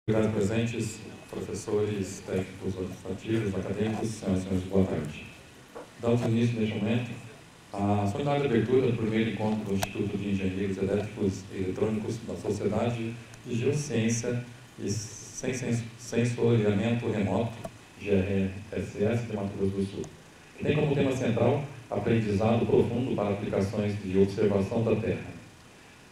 Obrigado, presentes, professores, técnicos administrativos, acadêmicos, senhoras e senhores, boa tarde. Damos início neste momento à solidária abertura do primeiro encontro do Instituto de Engenheiros Elétricos e Eletrônicos da Sociedade de Geociência e Sensoriamento Remoto, GRSS, de Mato Grosso do Sul, que tem como tema central aprendizado profundo para aplicações de observação da Terra.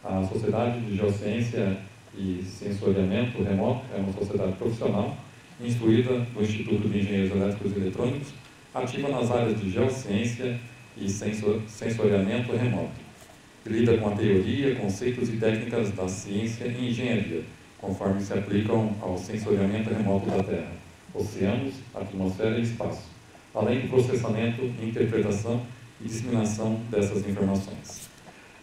A Sociedade de Geociência e Sensoriamento Remoto é uma sociedade profissional instruída no Instituto de Engenheiros Elétricos e Eletrônicos, ativa nas áreas de geociência e sensoriamento remoto, que lida com a teoria, conceitos e técnicas da ciência e engenharia, conforme se aplicam ao sensoriamento remoto da Terra, oceanos, atmosfera e espaço, além do processamento, interpretação e disseminação dessas informações.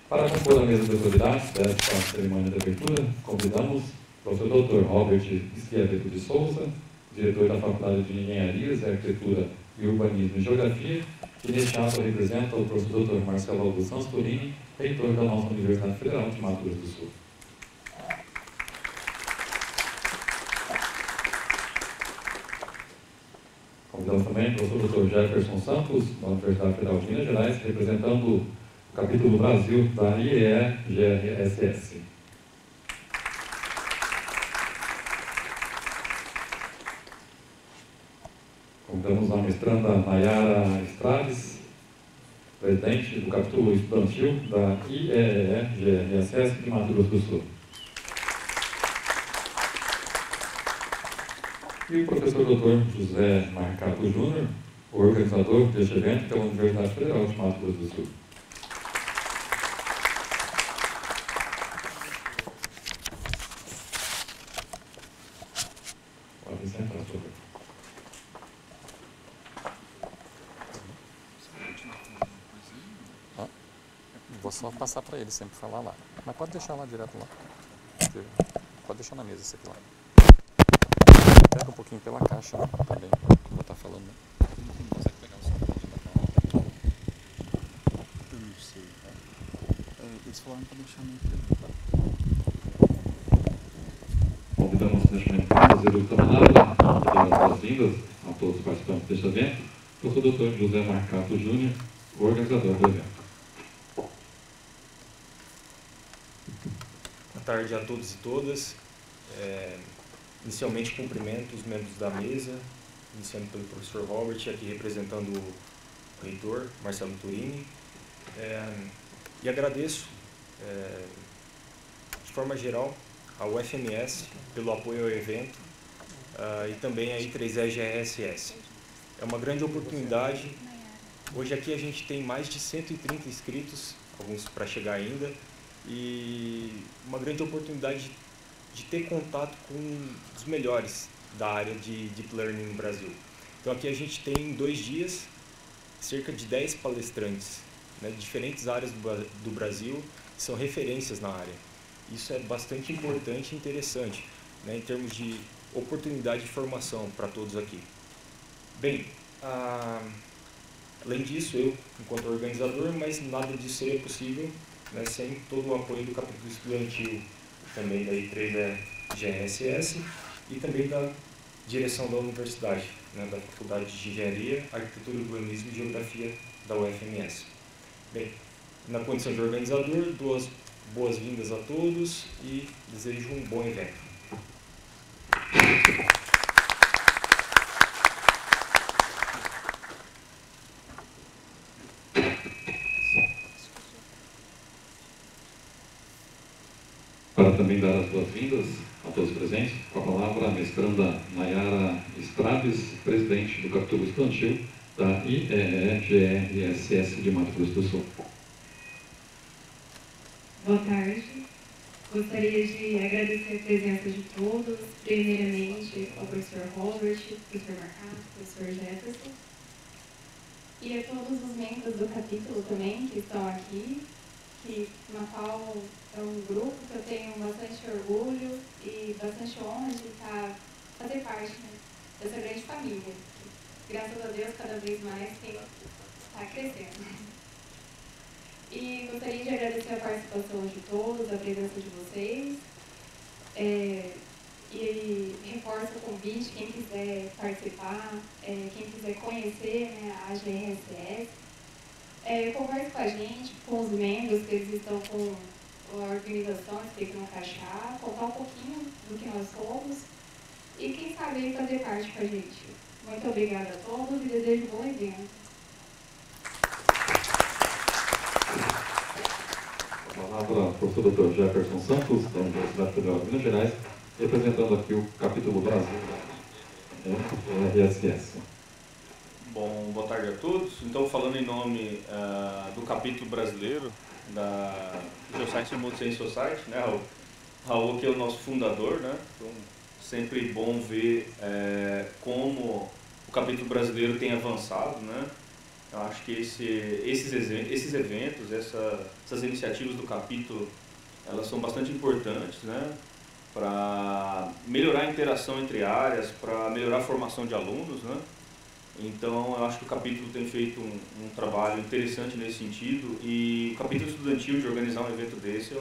Para compor a mesa de autoridades desta cerimônia de abertura, convidamos o professor Dr. Robert Schiavetti de Souza, diretor da Faculdade de Engenharias, Arquitetura e Urbanismo e Geografia, que neste ato representa o professor Dr. Marcelo Augusto Santos Turini, reitor da nossa Universidade Federal de Mato Grosso do Sul. Convidamos também o professor Dr. Jefferson Santos, da Universidade Federal de Minas Gerais, representando o capítulo Brasil da IEE-GRSS. Convidamos a mestranda Nayara Estrades, presidente do capítulo estudantil da IEE-GRSS de Mato Grosso do Sul. E o professor Dr. José Marcato Júnior, o organizador deste evento pela Universidade Federal de Mato Grosso do Sul. Pode sentar, por favor. Vou só passar para ele sempre falar lá. Mas pode deixar lá direto lá. Pode deixar na mesa esse aqui lá. Pega um pouquinho pela caixa também, como eu estou falando. Não consegue pegar o som para lá. Eu não sei. Eles falaram para deixar no tempo. Convidamos neste momento a fazer o camarada, dar as boas-vindas a todos os participantes deste evento, o professor Dr. José Marcato Júnior, o organizador do evento. Boa tarde a todos e todas. Inicialmente cumprimento os membros da mesa, iniciando pelo professor Robert, aqui representando o reitor, Marcelo Turini, e agradeço, de forma geral, ao FMS pelo apoio ao evento e também a I3E-GRSS. É uma grande oportunidade. Hoje aqui a gente tem mais de 130 inscritos, alguns para chegar ainda, e uma grande oportunidade de ter contato com os melhores da área de Deep Learning no Brasil. Então aqui a gente tem em 2 dias cerca de 10 palestrantes, né, de diferentes áreas do Brasil, que são referências na área. Isso é bastante importante e interessante, né, em termos de oportunidade de formação para todos aqui. Bem, além disso, eu, enquanto organizador, mas nada disso seria possível, né, sem todo o apoio do capítulo estudantil, também da I3E-GRSS e também da direção da universidade, né, da Faculdade de Engenharia, Arquitetura, Urbanismo e Geografia da UFMS. Bem, na condição de organizador, boas-vindas a todos e desejo um bom evento. Para também dar as boas-vindas a todos os presentes, com a palavra a mestranda Nayara Estrades, presidente do capítulo estudantil da IEE-GRSS de Mato Grosso do Sul. Boa tarde. Gostaria de agradecer a presença de todos, primeiramente ao professor Robert, professor Marcato, professor Jefferson, e a todos os membros do capítulo também que estão aqui, na qual é um grupo que eu tenho bastante orgulho e bastante honra de fazer parte, né, dessa grande família, que, graças a Deus, cada vez mais está crescendo. E gostaria de agradecer a participação de todos, a presença de vocês. e reforço o convite, quem quiser participar, quem quiser conhecer, né, a GRSS, converse com a gente, com os membros que eles estão com a organização Explicando Crachá, contar um pouquinho do que nós somos e quem sabe fazer parte com a gente. Muito obrigada a todos e desejo um bom evento. A palavra ao professor Dr. Jefferson Santos, da Universidade Federal de Minas Gerais, representando aqui o capítulo Brasil da RSS. Bom, boa tarde a todos. Então, falando em nome do capítulo brasileiro da Geoscience Remote Sensing Society, né, Raul, que é o nosso fundador, né, então sempre bom ver como o capítulo brasileiro tem avançado, né. Eu acho que esses eventos, essas iniciativas do capítulo, elas são bastante importantes, né, para melhorar a interação entre áreas, para melhorar a formação de alunos, né. Então, eu acho que o capítulo tem feito um trabalho interessante nesse sentido, e o capítulo estudantil de organizar um evento desse é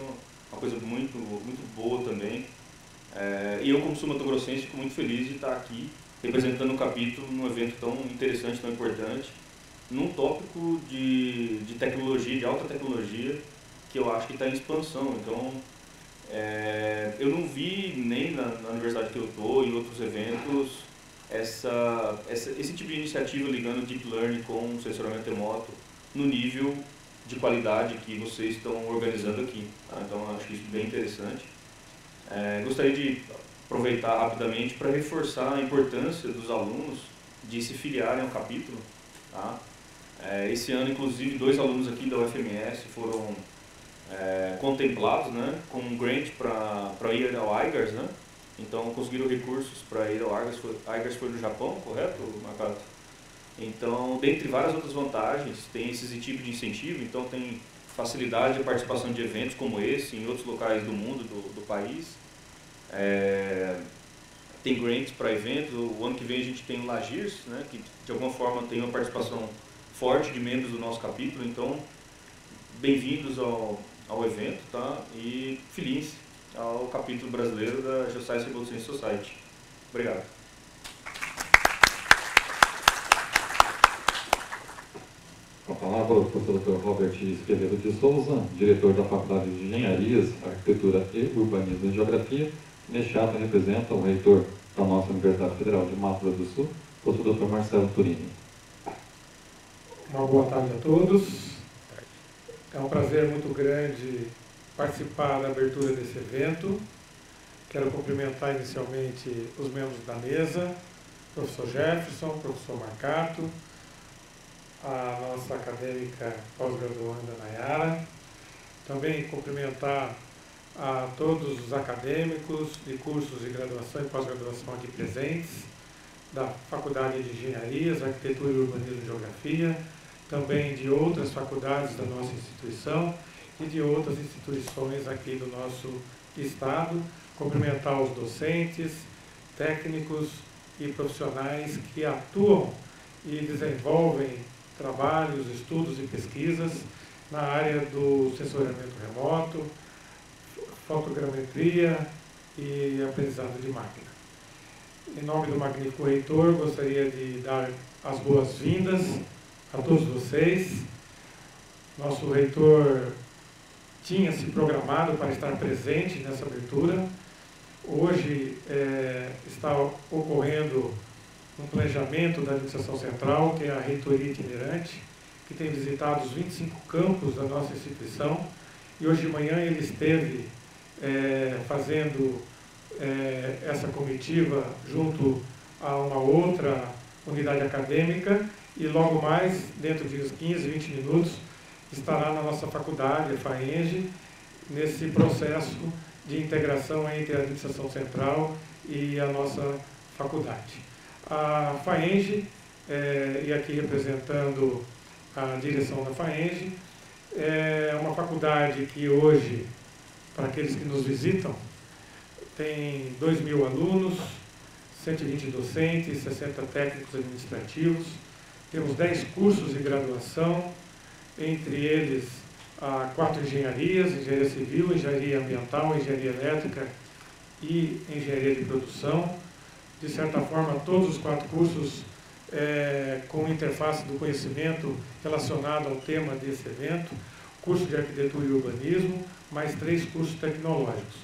uma coisa muito, muito boa também. E eu, como sul-mato-grossense, fico muito feliz de estar aqui representando o capítulo num evento tão interessante, tão importante, num tópico de tecnologia, de alta tecnologia, que eu acho que está em expansão. Então, eu não vi nem na universidade que eu estou, em outros eventos, esse tipo de iniciativa ligando Deep Learning com sensoramento remoto no nível de qualidade que vocês estão organizando aqui. Tá? Então, eu acho isso bem interessante. Gostaria de aproveitar rapidamente para reforçar a importância dos alunos de se filiarem ao capítulo. Tá? Esse ano, inclusive, 2 alunos aqui da UFMS foram contemplados, né, com um grant para ir ao IGARS, né? Então, conseguiram recursos para ir ao IGARS. IGARS foi no Japão, correto, Makato? Então, dentre várias outras vantagens, tem esse tipo de incentivo. Então, tem facilidade de participação de eventos como esse em outros locais do mundo, do país. Tem grants para eventos. O ano que vem a gente tem o Lagirs, né, que de alguma forma tem uma participação forte de membros do nosso capítulo. Então, bem-vindos ao evento, tá? E feliz ao capítulo brasileiro da Geoscience Remote Sensing Society. Obrigado. Com a palavra o professor Dr. Robert Esqueleto de Souza, diretor da Faculdade de Engenharias, Arquitetura e Urbanismo e Geografia. Neste ato representa o reitor da nossa Universidade Federal de Mato Grosso do Sul, o professor Dr. Marcelo Turini. Uma boa tarde a todos. É um prazer muito grande participar da abertura desse evento. Quero cumprimentar inicialmente os membros da mesa, professor Jefferson, professor Marcato, a nossa acadêmica pós-graduanda Nayara. Também cumprimentar a todos os acadêmicos de cursos de graduação e pós-graduação aqui presentes, da Faculdade de Engenharias, Arquitetura e Urbanismo e Geografia, também de outras faculdades da nossa instituição e de outras instituições aqui do nosso estado. Cumprimentar os docentes, técnicos e profissionais que atuam e desenvolvem trabalhos, estudos e pesquisas na área do sensoriamento remoto, fotogrametria e aprendizado de máquina. Em nome do magnífico reitor, gostaria de dar as boas-vindas a todos vocês. Nosso reitor tinha se programado para estar presente nessa abertura. Hoje está ocorrendo um planejamento da administração central, que é a reitoria itinerante, que tem visitado os 25 campos da nossa instituição, e hoje de manhã ele esteve fazendo essa comitiva junto a uma outra unidade acadêmica, e logo mais, dentro de uns 15, 20 minutos, estará na nossa faculdade, a FAENGE, nesse processo de integração entre a administração central e a nossa faculdade. A FAENGE, e aqui representando a direção da FAENGE, é uma faculdade que hoje, para aqueles que nos visitam, tem 2.000 alunos, 120 docentes, 60 técnicos administrativos. Temos 10 cursos de graduação, entre eles 4 engenharias, engenharia civil, engenharia ambiental, engenharia elétrica e Engenharia de Produção. De certa forma, todos os 4 cursos com interface do conhecimento relacionado ao tema desse evento, curso de Arquitetura e Urbanismo, mais 3 cursos tecnológicos.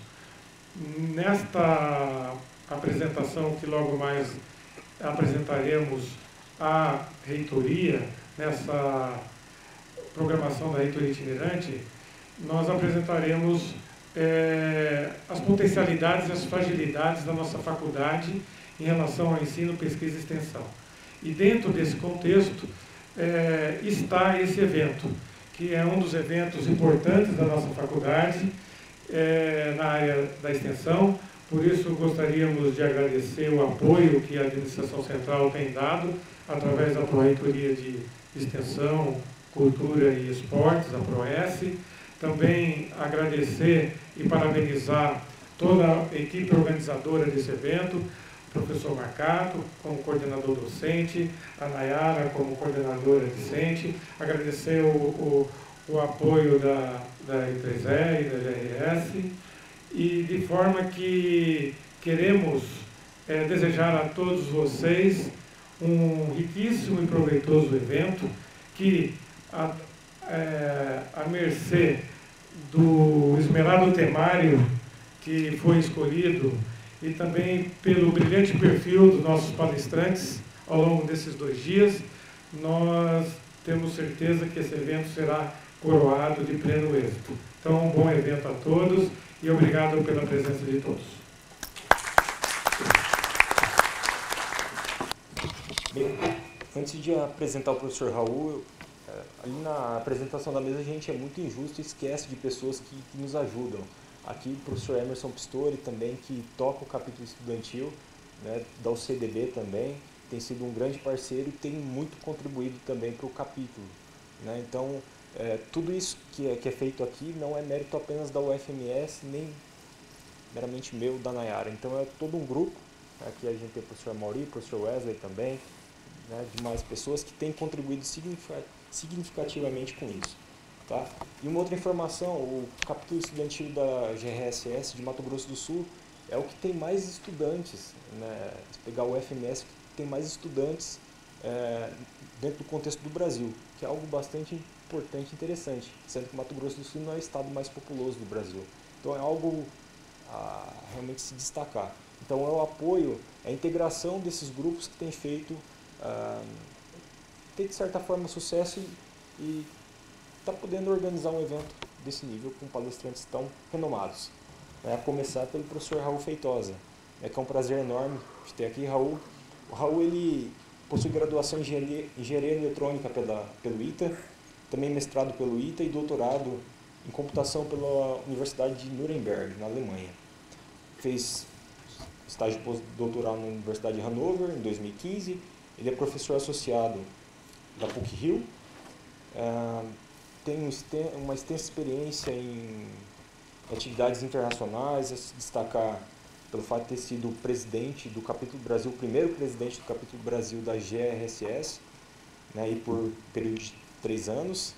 Nesta apresentação, que logo mais apresentaremos a reitoria, nessa programação da reitoria itinerante, nós apresentaremos as potencialidades e as fragilidades da nossa faculdade em relação ao ensino, pesquisa e extensão. E dentro desse contexto está esse evento, que é um dos eventos importantes da nossa faculdade na área da extensão. Por isso, gostaríamos de agradecer o apoio que a Administração Central tem dado através da Pró-Reitoria de Extensão, Cultura e Esportes, a PROES. Também agradecer e parabenizar toda a equipe organizadora desse evento, o professor Marcato como coordenador docente, a Nayara como coordenadora discente, agradecer o apoio da I3E e da GRS, e de forma que queremos desejar a todos vocês um riquíssimo e proveitoso evento, que a mercê do esmerado temário que foi escolhido e também pelo brilhante perfil dos nossos palestrantes ao longo desses 2 dias, nós temos certeza que esse evento será coroado de pleno êxito. Então, um bom evento a todos e obrigado pela presença de todos. Bem, antes de apresentar o professor Raul, ali na apresentação da mesa a gente é muito injusto e esquece de pessoas que nos ajudam. Aqui o professor Emerson Pistori também, que toca o capítulo estudantil, né, da UCDB também, tem sido um grande parceiro e tem muito contribuído também para o capítulo, né? Então, tudo isso que é feito aqui não é mérito apenas da UFMS, nem meramente meu, da Nayara. Então é todo um grupo, aqui a gente tem o professor Mauri, o professor Wesley também, né, demais pessoas que têm contribuído significativamente com isso. Tá? E uma outra informação, o capítulo estudantil da GRSS de Mato Grosso do Sul é o que tem mais estudantes, né? Se pegar o UFMS, tem mais estudantes dentro do contexto do Brasil, que é algo bastante importante e interessante, sendo que Mato Grosso do Sul não é o estado mais populoso do Brasil. Então é algo a realmente se destacar. Então é o apoio, a integração desses grupos que tem feito, tem de certa forma sucesso e está podendo organizar um evento desse nível com palestrantes tão renomados. A começar pelo professor Raul Feitosa, que é um prazer enorme de ter aqui Raul. O Raul ele possui graduação em Engenharia Eletrônica pelo ITA, também mestrado pelo ITA e doutorado em Computação pela Universidade de Nuremberg, na Alemanha. Fez estágio pós-doutoral na Universidade de Hannover em 2015. Ele é professor associado da PUC-Rio. Tem uma extensa experiência em atividades internacionais, a se destacar pelo fato de ter sido presidente do Capítulo Brasil, o primeiro presidente do Capítulo Brasil da GRSS, né, e por período de 3 anos,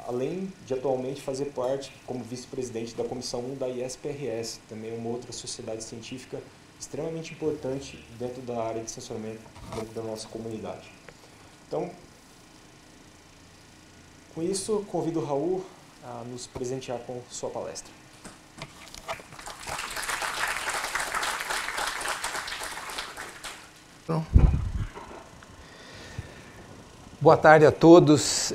além de atualmente fazer parte como vice-presidente da Comissão 1 da ISPRS, também uma outra sociedade científica extremamente importante dentro da área de censuramento dentro da nossa comunidade. Então, com isso, convido o Raul a nos presentear com sua palestra. Boa tarde a todos.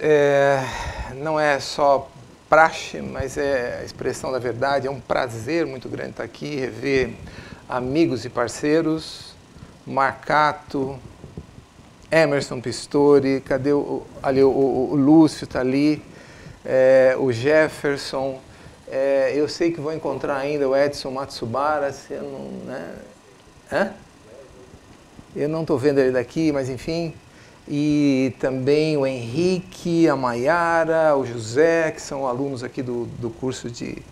Não é só praxe, mas é a expressão da verdade. É um prazer muito grande estar aqui, rever amigos e parceiros. Marcato, Emerson Pistori, cadê ali o Lúcio está ali, o Jefferson, eu sei que vou encontrar ainda o Edson Matsubara, se eu não, né? Eu não estou vendo ele daqui, mas enfim, e também o Henrique, a Maiara, o José, que são alunos aqui do curso de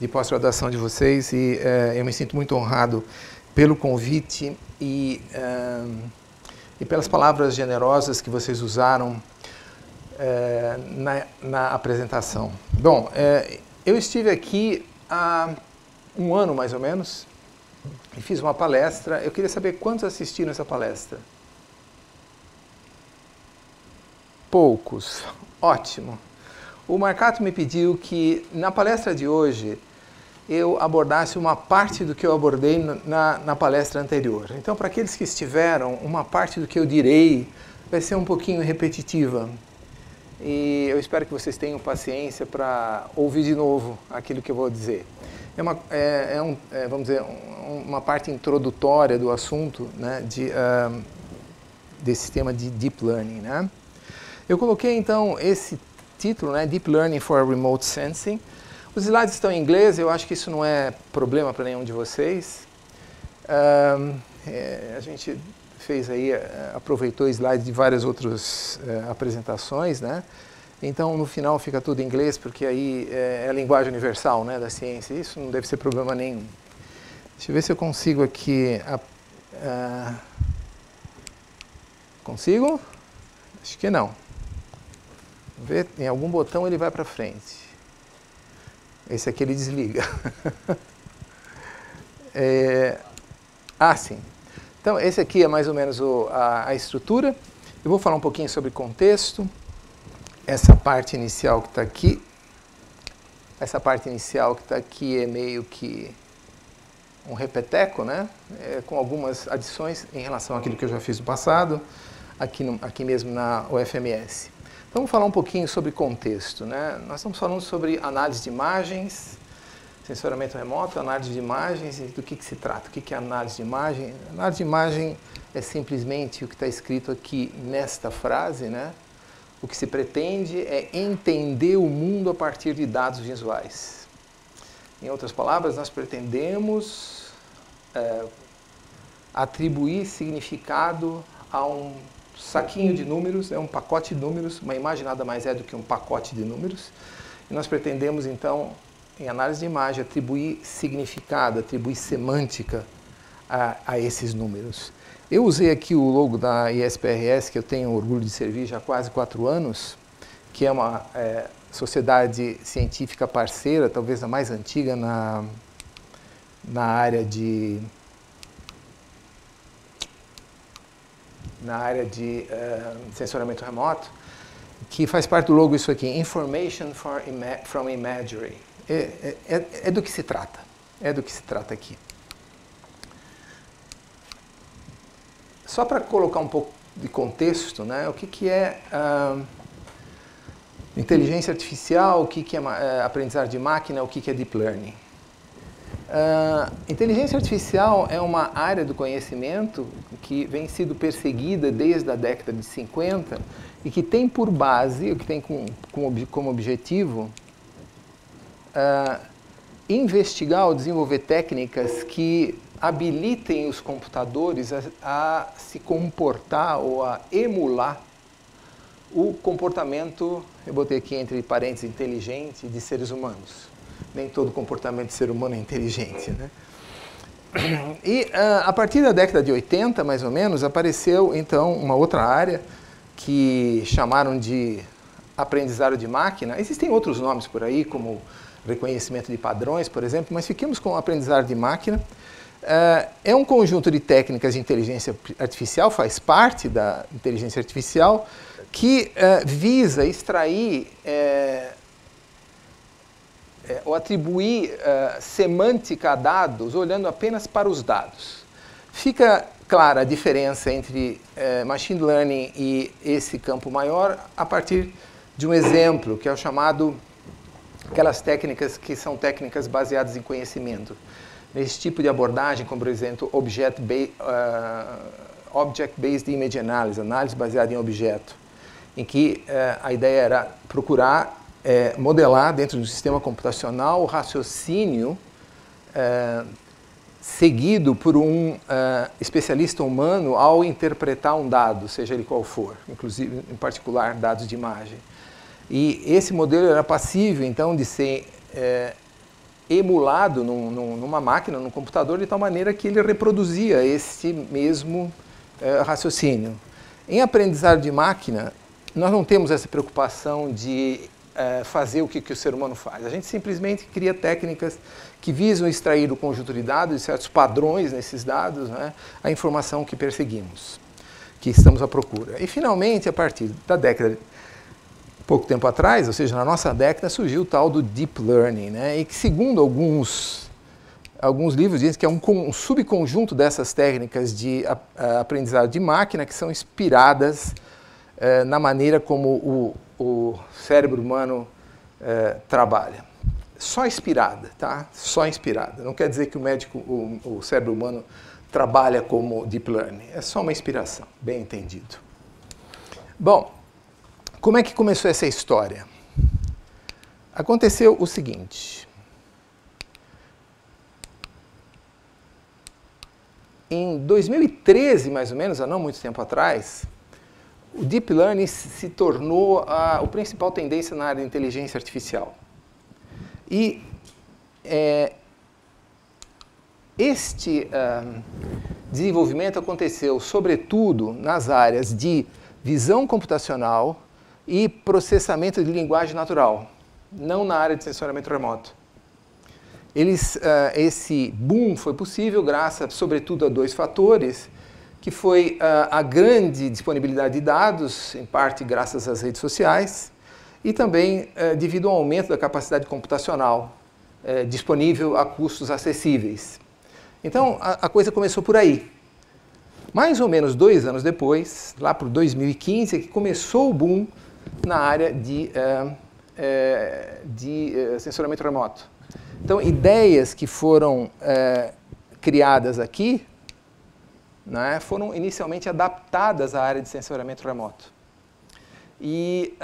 pós-graduação de vocês, e eu me sinto muito honrado pelo convite e pelas palavras generosas que vocês usaram na apresentação. Bom, eu estive aqui há um ano mais ou menos, e fiz uma palestra. Eu queria saber quantos assistiram essa palestra. Poucos. Ótimo. O Marcato me pediu que na palestra de hoje eu abordasse uma parte do que eu abordei na palestra anterior. Então, para aqueles que estiveram, uma parte do que eu direi vai ser um pouquinho repetitiva. E eu espero que vocês tenham paciência para ouvir de novo aquilo que eu vou dizer. Vamos dizer, uma parte introdutória do assunto, né, desse sistema de Deep Learning, né? Eu coloquei, então, esse título, né, Deep Learning for Remote Sensing. Os slides estão em inglês, eu acho que isso não é problema para nenhum de vocês. A gente fez aí, aproveitou slides de várias outras apresentações, né? Então, no final fica tudo em inglês, porque aí é a linguagem universal, né, da ciência. Isso não deve ser problema nenhum. Deixa eu ver se eu consigo aqui... Consigo? Acho que não. Vamos ver, em algum botão ele vai para frente. Esse aqui ele desliga. Sim. Então, esse aqui é mais ou menos a estrutura. Eu vou falar um pouquinho sobre contexto. Essa parte inicial que está aqui. Essa parte inicial que está aqui é meio que um repeteco, né? Com algumas adições em relação àquilo que eu já fiz no passado, aqui mesmo na UFMS. Então, vamos falar um pouquinho sobre contexto, né? Nós estamos falando sobre análise de imagens, sensoramento remoto, análise de imagens, e do que se trata? O que é análise de imagem? Análise de imagem é simplesmente o que está escrito aqui nesta frase, né? O que se pretende é entender o mundo a partir de dados visuais. Em outras palavras, nós pretendemos atribuir significado a um saquinho de números, é um pacote de números, uma imagem nada mais é do que um pacote de números, e nós pretendemos, então, em análise de imagem, atribuir significado, atribuir semântica a esses números. Eu usei aqui o logo da ISPRS, que eu tenho orgulho de servir já há quase 4 anos, que é uma sociedade científica parceira, talvez a mais antiga na área de sensoramento remoto, que faz parte do logo isso aqui, Information from Imagery. É do que se trata. É do que se trata aqui. Só para colocar um pouco de contexto, né, o que é inteligência artificial, o que é aprendizagem de máquina, o que é Deep Learning. Inteligência artificial é uma área do conhecimento que vem sido perseguida desde a década de 50 e que tem por base, o que tem como objetivo, investigar ou desenvolver técnicas que habilitem os computadores a se comportar ou a emular o comportamento, eu botei aqui entre parênteses, inteligente, de seres humanos. Nem todo comportamento de ser humano é inteligente, né? E a partir da década de 80, mais ou menos, apareceu então uma outra área que chamaram de aprendizado de máquina. Existem outros nomes por aí, como reconhecimento de padrões, por exemplo, mas fiquemos com aprendizado de máquina. É um conjunto de técnicas de inteligência artificial, faz parte da inteligência artificial, que visa extrair ou atribuir semântica a dados olhando apenas para os dados. Fica clara a diferença entre machine learning e esse campo maior a partir de um exemplo, que é o chamado, aquelas técnicas que são técnicas baseadas em conhecimento. Nesse tipo de abordagem, como por exemplo, Object-Based Image Analysis, análise baseada em objeto, em que a ideia era procurar modelar dentro do sistema computacional o raciocínio seguido por um especialista humano ao interpretar um dado, seja ele qual for, inclusive, em particular, dados de imagem. E esse modelo era passível, então, de ser emulado numa máquina, num computador, de tal maneira que ele reproduzia esse mesmo raciocínio. Em aprendizado de máquina, nós não temos essa preocupação de fazer o que o ser humano faz. A gente simplesmente cria técnicas que visam extrair do conjunto de dados, de certos padrões nesses dados, né, a informação que perseguimos, que estamos à procura. E, finalmente, a partir da década, pouco tempo atrás, ou seja, na nossa década, surgiu o tal do Deep Learning, né, e que, segundo alguns livros, dizem que é um subconjunto dessas técnicas de aprendizado de máquina que são inspiradas na maneira como o cérebro humano trabalha. Só inspirada, tá? Só inspirada. Não quer dizer que o cérebro humano trabalha como Deep Learning. É só uma inspiração, bem entendido. Bom, como é que começou essa história? Aconteceu o seguinte. Em 2013, mais ou menos, há não muito tempo atrás, o Deep Learning se tornou a principal tendência na área de inteligência artificial. E este desenvolvimento aconteceu, sobretudo, nas áreas de visão computacional e processamento de linguagem natural, não na área de sensoriamento remoto. Esse boom foi possível graças, sobretudo, a dois fatores, que foi a grande disponibilidade de dados, em parte graças às redes sociais, e também devido ao aumento da capacidade computacional disponível a custos acessíveis. Então, a coisa começou por aí. Mais ou menos 2 anos depois, lá para 2015, é que começou o boom na área de sensoriamento remoto. Então, ideias que foram criadas aqui, né, foram inicialmente adaptadas à área de sensoriamento remoto. E,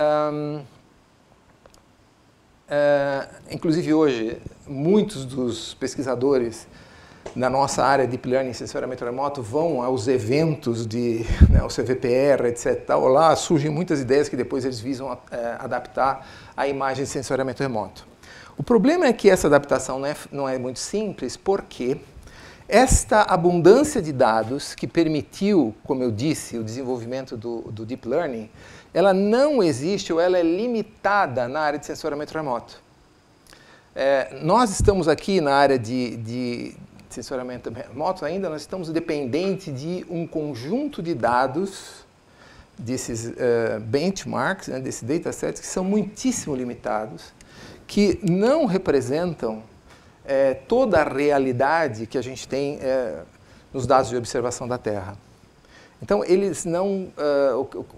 inclusive hoje, muitos dos pesquisadores na nossa área de Deep Learning e sensoriamento remoto vão aos eventos ao CVPR, etc. Lá surgem muitas ideias que depois eles visam adaptar à imagem de sensoriamento remoto. O problema é que essa adaptação não é muito simples, porque esta abundância de dados que permitiu, como eu disse, o desenvolvimento do Deep Learning, ela não existe ou ela é limitada na área de sensoriamento remoto. Nós estamos aqui na área de sensoriamento remoto ainda, nós estamos dependentes de um conjunto de dados, desses benchmarks, né, desses datasets, que são muitíssimo limitados, que não representam toda a realidade que a gente tem nos dados de observação da Terra. Então, eles não...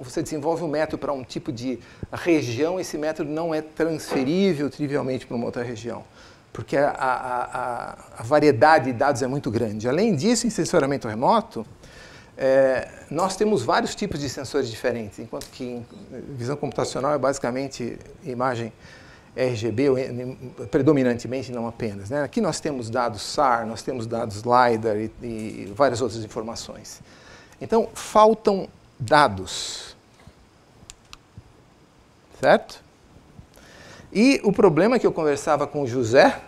você desenvolve um método para um tipo de região, esse método não é transferível trivialmente para uma outra região, porque a variedade de dados é muito grande. Além disso, em sensoriamento remoto, nós temos vários tipos de sensores diferentes, enquanto que em visão computacional é basicamente imagem RGB, predominantemente, não apenas, né? Aqui nós temos dados SAR, nós temos dados LiDAR e várias outras informações. Então, faltam dados, certo? E o problema que eu conversava com o José,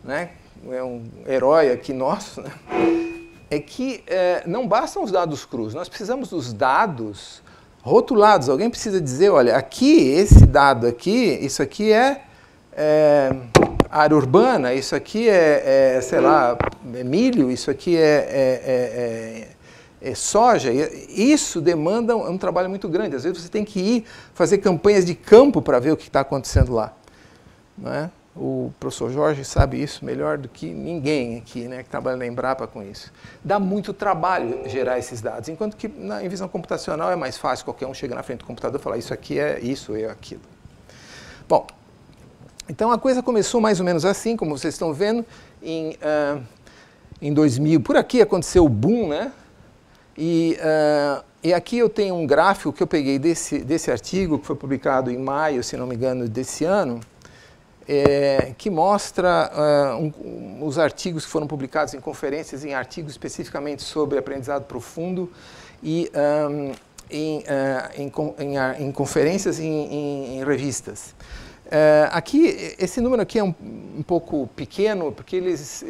né, é um herói aqui nosso, né, é que não bastam os dados crus, nós precisamos dos dados rotulados. Alguém precisa dizer, olha, aqui, esse dado aqui, isso aqui é área urbana, isso aqui sei lá, é milho, isso aqui é soja. Isso demanda um trabalho muito grande. Às vezes você tem que ir fazer campanhas de campo para ver o que está acontecendo lá. Não é? O professor Jorge sabe isso melhor do que ninguém aqui, né, que trabalha na Embrapa com isso. Dá muito trabalho gerar esses dados, enquanto que em visão computacional é mais fácil, qualquer um chega na frente do computador e falar isso aqui é isso, é aquilo. Bom, então a coisa começou mais ou menos assim, como vocês estão vendo, em 2000, por aqui aconteceu o boom, né? E aqui eu tenho um gráfico que eu peguei desse artigo, que foi publicado em maio, se não me engano, desse ano, que mostra os artigos que foram publicados em conferências, em artigos especificamente sobre aprendizado profundo e em conferências e em revistas. Aqui, esse número aqui é um pouco pequeno, porque eles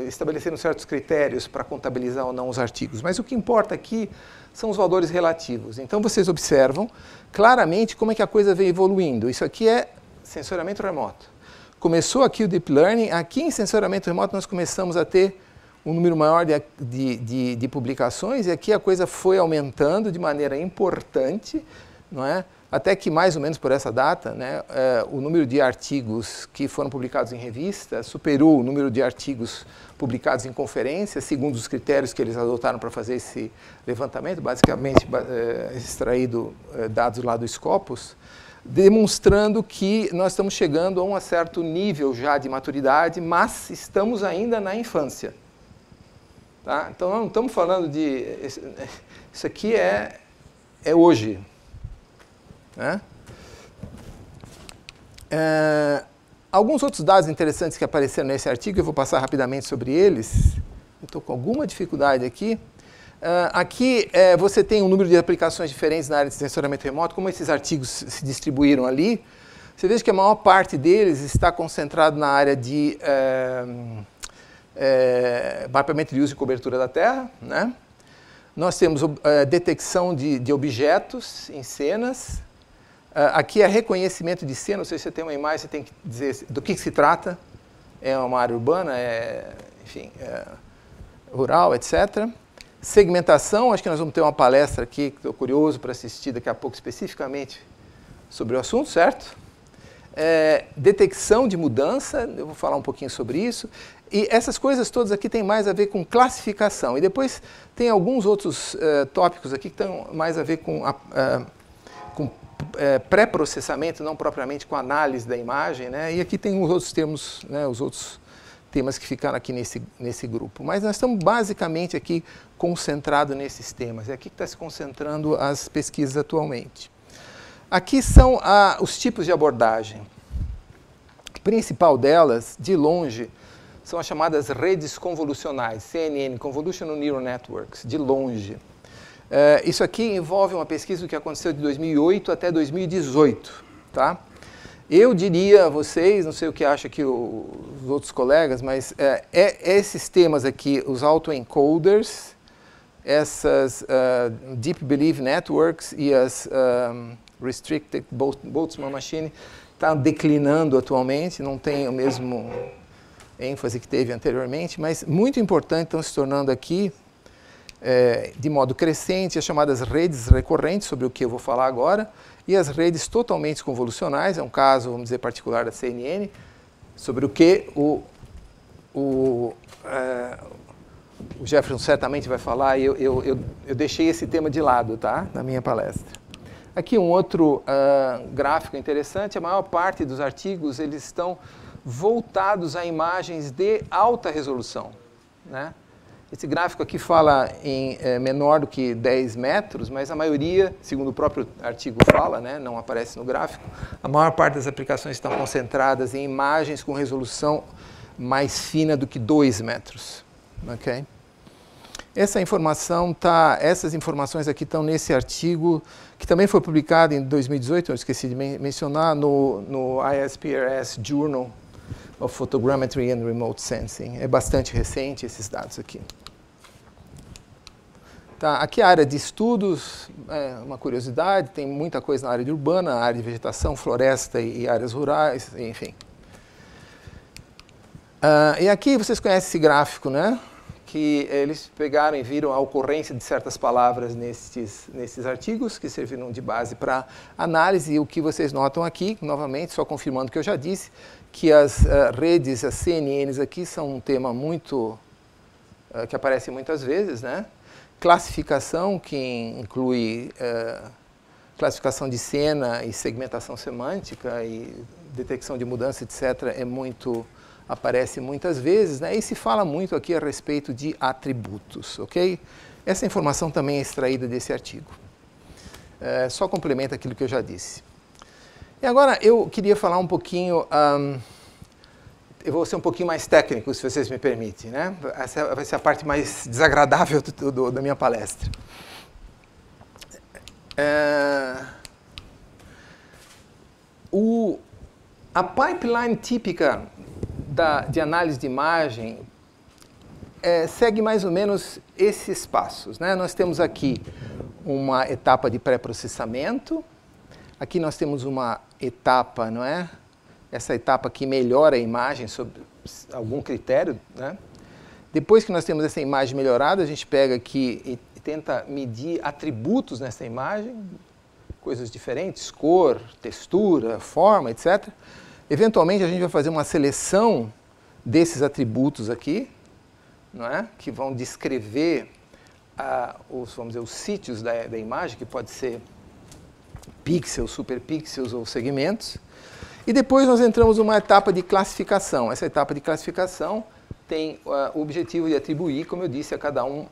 estabeleceram certos critérios para contabilizar ou não os artigos. Mas o que importa aqui são os valores relativos. Então, vocês observam claramente como é que a coisa veio evoluindo. Isso aqui é sensoramento remoto. Começou aqui o Deep Learning. Aqui em sensoramento remoto nós começamos a ter um número maior de publicações, e aqui a coisa foi aumentando de maneira importante, não é? Até que, mais ou menos por essa data, né, o número de artigos que foram publicados em revista superou o número de artigos publicados em conferências, segundo os critérios que eles adotaram para fazer esse levantamento, basicamente extraído dados lá do Scopus, demonstrando que nós estamos chegando a um certo nível já de maturidade, mas estamos ainda na infância. Tá? Então, não estamos falando de... Isso aqui é hoje. Né? Alguns outros dados interessantes que apareceram nesse artigo, eu vou passar rapidamente sobre eles. Eu estou com alguma dificuldade aqui. Aqui você tem um número de aplicações diferentes na área de sensoramento remoto, como esses artigos se distribuíram ali. Você veja que a maior parte deles está concentrado na área de mapeamento de uso e cobertura da Terra, né? Nós temos detecção de objetos em cenas. Aqui é reconhecimento de cena, ou seja, você tem uma imagem, você tem que dizer do que se trata. É uma área urbana, enfim, rural, etc. Segmentação, acho que nós vamos ter uma palestra aqui, que estou curioso para assistir daqui a pouco especificamente sobre o assunto, certo? Detecção de mudança, eu vou falar um pouquinho sobre isso. E essas coisas todas aqui têm mais a ver com classificação. E depois tem alguns outros tópicos aqui que têm mais a ver com pré-processamento, não propriamente com análise da imagem, né? E aqui tem os outros termos, né, os outros temas que ficaram aqui nesse grupo. Mas nós estamos basicamente aqui concentrados nesses temas. É aqui que está se concentrando as pesquisas atualmente. Aqui são os tipos de abordagem. A principal delas, de longe, são as chamadas redes convolucionais, CNN, Convolutional Neural Networks, de longe. Isso aqui envolve uma pesquisa que aconteceu de 2008 até 2018. Tá? Eu diria a vocês, não sei o que acham aqui os outros colegas, mas esses temas aqui, os autoencoders, essas Deep Belief Networks e as Restricted Boltzmann Machine, estão declinando atualmente, não tem o mesmo ênfase que teve anteriormente, mas muito importante, estão se tornando aqui, de modo crescente, as chamadas redes recorrentes, sobre o que eu vou falar agora, e as redes totalmente convolucionais, é um caso, vamos dizer, particular da CNN, sobre o que o Jefferson certamente vai falar, e eu deixei esse tema de lado, tá, na minha palestra. Aqui um outro gráfico interessante, a maior parte dos artigos eles estão voltados a imagens de alta resolução, né? Esse gráfico aqui fala em menor do que 10 metros, mas a maioria, segundo o próprio artigo fala, né, não aparece no gráfico, a maior parte das aplicações estão concentradas em imagens com resolução mais fina do que 2 metros. Okay? Essas informações aqui estão nesse artigo, que também foi publicado em 2018, eu esqueci de mencionar, no ISPRS Journal of Photogrammetry and Remote Sensing. É bastante recente esses dados aqui. Tá, aqui a área de estudos, uma curiosidade, tem muita coisa na área de urbana, área de vegetação, floresta e áreas rurais, enfim. E aqui vocês conhecem esse gráfico, né? Que eles pegaram e viram a ocorrência de certas palavras nesses artigos, que serviram de base para análise, e o que vocês notam aqui, novamente, só confirmando o que eu já disse, que as redes, as CNNs aqui, são um tema muito que aparece muitas vezes, né? Classificação, que inclui classificação de cena e segmentação semântica e detecção de mudança, etc., aparece muitas vezes, né? E se fala muito aqui a respeito de atributos, ok? Essa informação também é extraída desse artigo. Só complementa aquilo que eu já disse. E agora eu queria falar um pouquinho, eu vou ser um pouquinho mais técnico, se vocês me permitem, né? Essa vai ser a parte mais desagradável da minha palestra. A pipeline típica de análise de imagem segue mais ou menos esses passos, né? Nós temos aqui uma etapa de pré-processamento. Aqui nós temos uma etapa, não é? Essa etapa que melhora a imagem sob algum critério, né? Depois que nós temos essa imagem melhorada, a gente pega aqui e tenta medir atributos nessa imagem, coisas diferentes, cor, textura, forma, etc. Eventualmente, a gente vai fazer uma seleção desses atributos aqui, não é? Que vão descrever vamos dizer, os sítios da imagem, que pode ser pixels, superpixels ou segmentos. E depois nós entramos numa etapa de classificação. Essa etapa de classificação tem o objetivo de atribuir, como eu disse, a cada um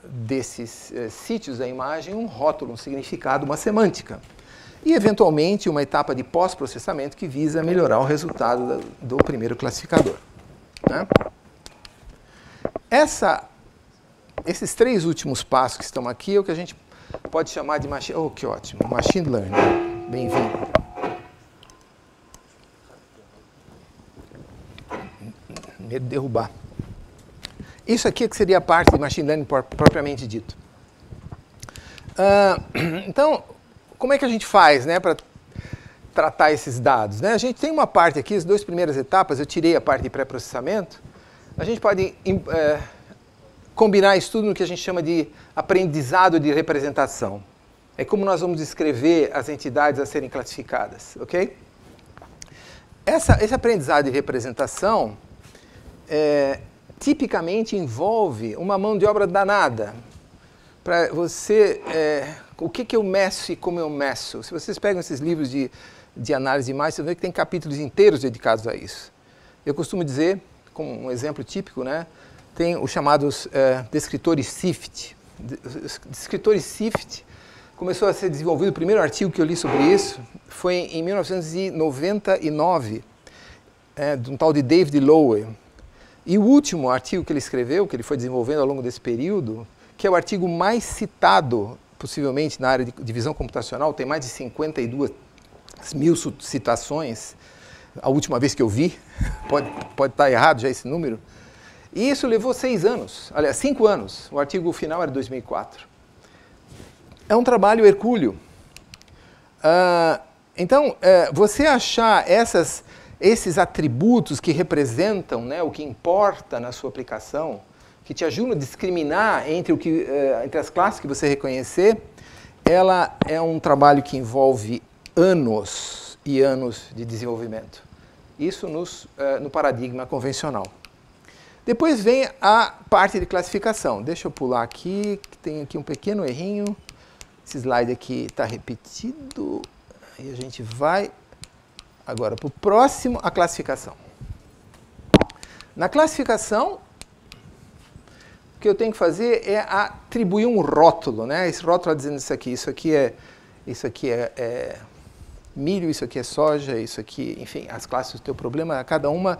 desses sítios da imagem um rótulo, um significado, uma semântica. E, eventualmente, uma etapa de pós-processamento que visa melhorar o resultado do primeiro classificador, né? Esses três últimos passos que estão aqui é o que a gente pode chamar de que ótimo, machine learning. Bem-vindo. Medo de derrubar. Isso aqui é que seria a parte de machine learning propriamente dito. Então, como é que a gente faz, né, para tratar esses dados, né? A gente tem uma parte aqui, as duas primeiras etapas, eu tirei a parte de pré-processamento. A gente pode combinar isso tudo no que a gente chama de aprendizado de representação. É como nós vamos descrever as entidades a serem classificadas, ok? Esse aprendizado de representação tipicamente envolve uma mão de obra danada. Para você, o que eu meço e como eu meço? Se vocês pegam esses livros de análise de imagem, vocês vão ver que tem capítulos inteiros dedicados a isso. Eu costumo dizer, como um exemplo típico, né, tem os chamados descritores SIFT. Descritores SIFT começou a ser desenvolvido, o primeiro artigo que eu li sobre isso foi em 1999, de um tal de David Lowe. E o último artigo que ele escreveu, que ele foi desenvolvendo ao longo desse período, que é o artigo mais citado, possivelmente, na área de divisão computacional, tem mais de 52 mil citações, a última vez que eu vi, pode estar errado já esse número, e isso levou 6 anos, aliás, 5 anos, o artigo final era 2004. É um trabalho hercúleo. Então, você achar esses atributos que representam, né, o que importa na sua aplicação, que te ajudam a discriminar entre as classes que você reconhecer, ela é um trabalho que envolve anos e anos de desenvolvimento. Isso no paradigma convencional. Depois vem a parte de classificação. Deixa eu pular aqui, que tem aqui um pequeno errinho. Esse slide aqui está repetido. E a gente vai agora para o próximo, a classificação. Na classificação, o que eu tenho que fazer é atribuir um rótulo, né? Esse rótulo está dizendo isso aqui é milho, isso aqui é soja, isso aqui, enfim, as classes do teu problema, cada uma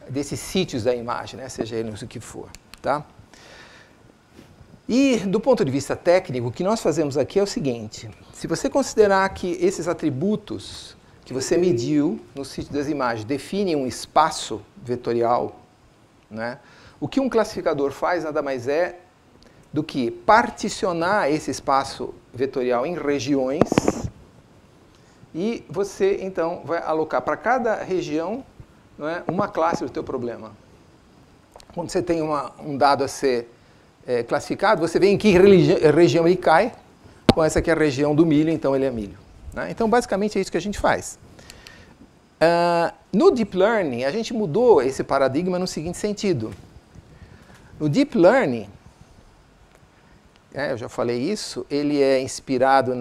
desses sítios da imagem, né? Seja ele o que for, tá? E, do ponto de vista técnico, o que nós fazemos aqui é o seguinte: se você considerar que esses atributos que você mediu no sítio das imagens definem um espaço vetorial, né? O que um classificador faz nada mais é do que particionar esse espaço vetorial em regiões e você, então, vai alocar para cada região, não é, uma classe do teu problema. Quando você tem um dado a ser classificado, você vê em que região ele cai. Bom, essa aqui é a região do milho, então ele é milho, né? Então, basicamente, é isso que a gente faz. No Deep Learning, a gente mudou esse paradigma no seguinte sentido. No Deep Learning, eu já falei isso, ele é inspirado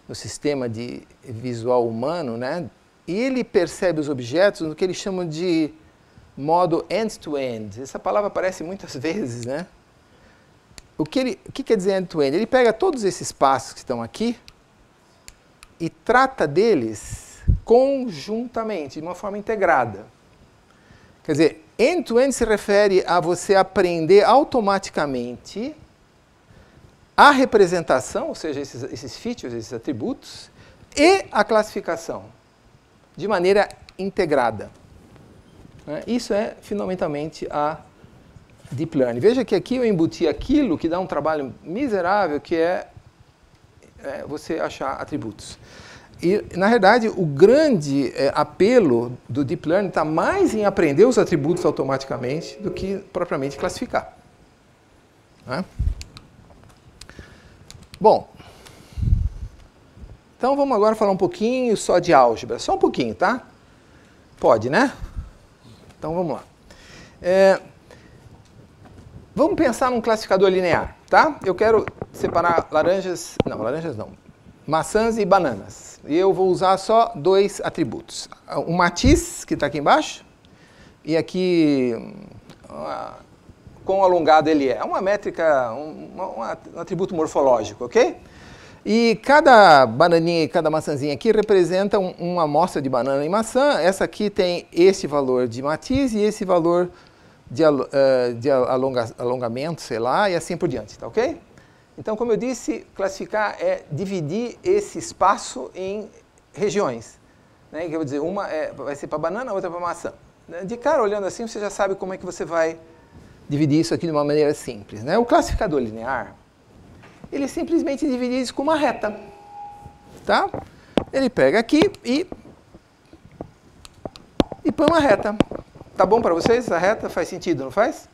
no sistema de visual humano, né? E ele percebe os objetos no que eles chamam de modo end-to-end. Essa palavra aparece muitas vezes, né? O que quer dizer end-to-end? Ele pega todos esses passos que estão aqui e trata deles conjuntamente, de uma forma integrada. Quer dizer, end-to-end se refere a você aprender automaticamente a representação, ou seja, esses features, esses atributos, e a classificação. de maneira integrada. Isso é fundamentalmente a Deep Learning. Veja que aqui eu embuti aquilo que dá um trabalho miserável, que é você achar atributos. E, na verdade, o grande apelo do Deep Learning está mais em aprender os atributos automaticamente do que propriamente classificar. Bom, então vamos agora falar um pouquinho só de álgebra. Só um pouquinho, tá? Pode, né? Então vamos lá. Vamos pensar num classificador linear, tá? Eu quero separar maçãs e bananas. E eu vou usar só 2 atributos. O matiz, que está aqui embaixo, e aqui quão alongado ele é. É uma métrica, um atributo morfológico, ok? E cada bananinha e cada maçãzinha aqui representa uma amostra de banana e maçã. Essa aqui tem esse valor de matiz e esse valor de alongamento, sei lá, e assim por diante, tá ok? Então, como eu disse, classificar é dividir esse espaço em regiões. Né? Que eu vou dizer, uma vai ser para banana, a outra para maçã. De cara, olhando assim, você já sabe como é que você vai dividir isso aqui de uma maneira simples. Né? O classificador linear, ele simplesmente divide isso com uma reta. Tá? Ele pega aqui e põe uma reta. Tá bom para vocês? Essa reta faz sentido, não faz?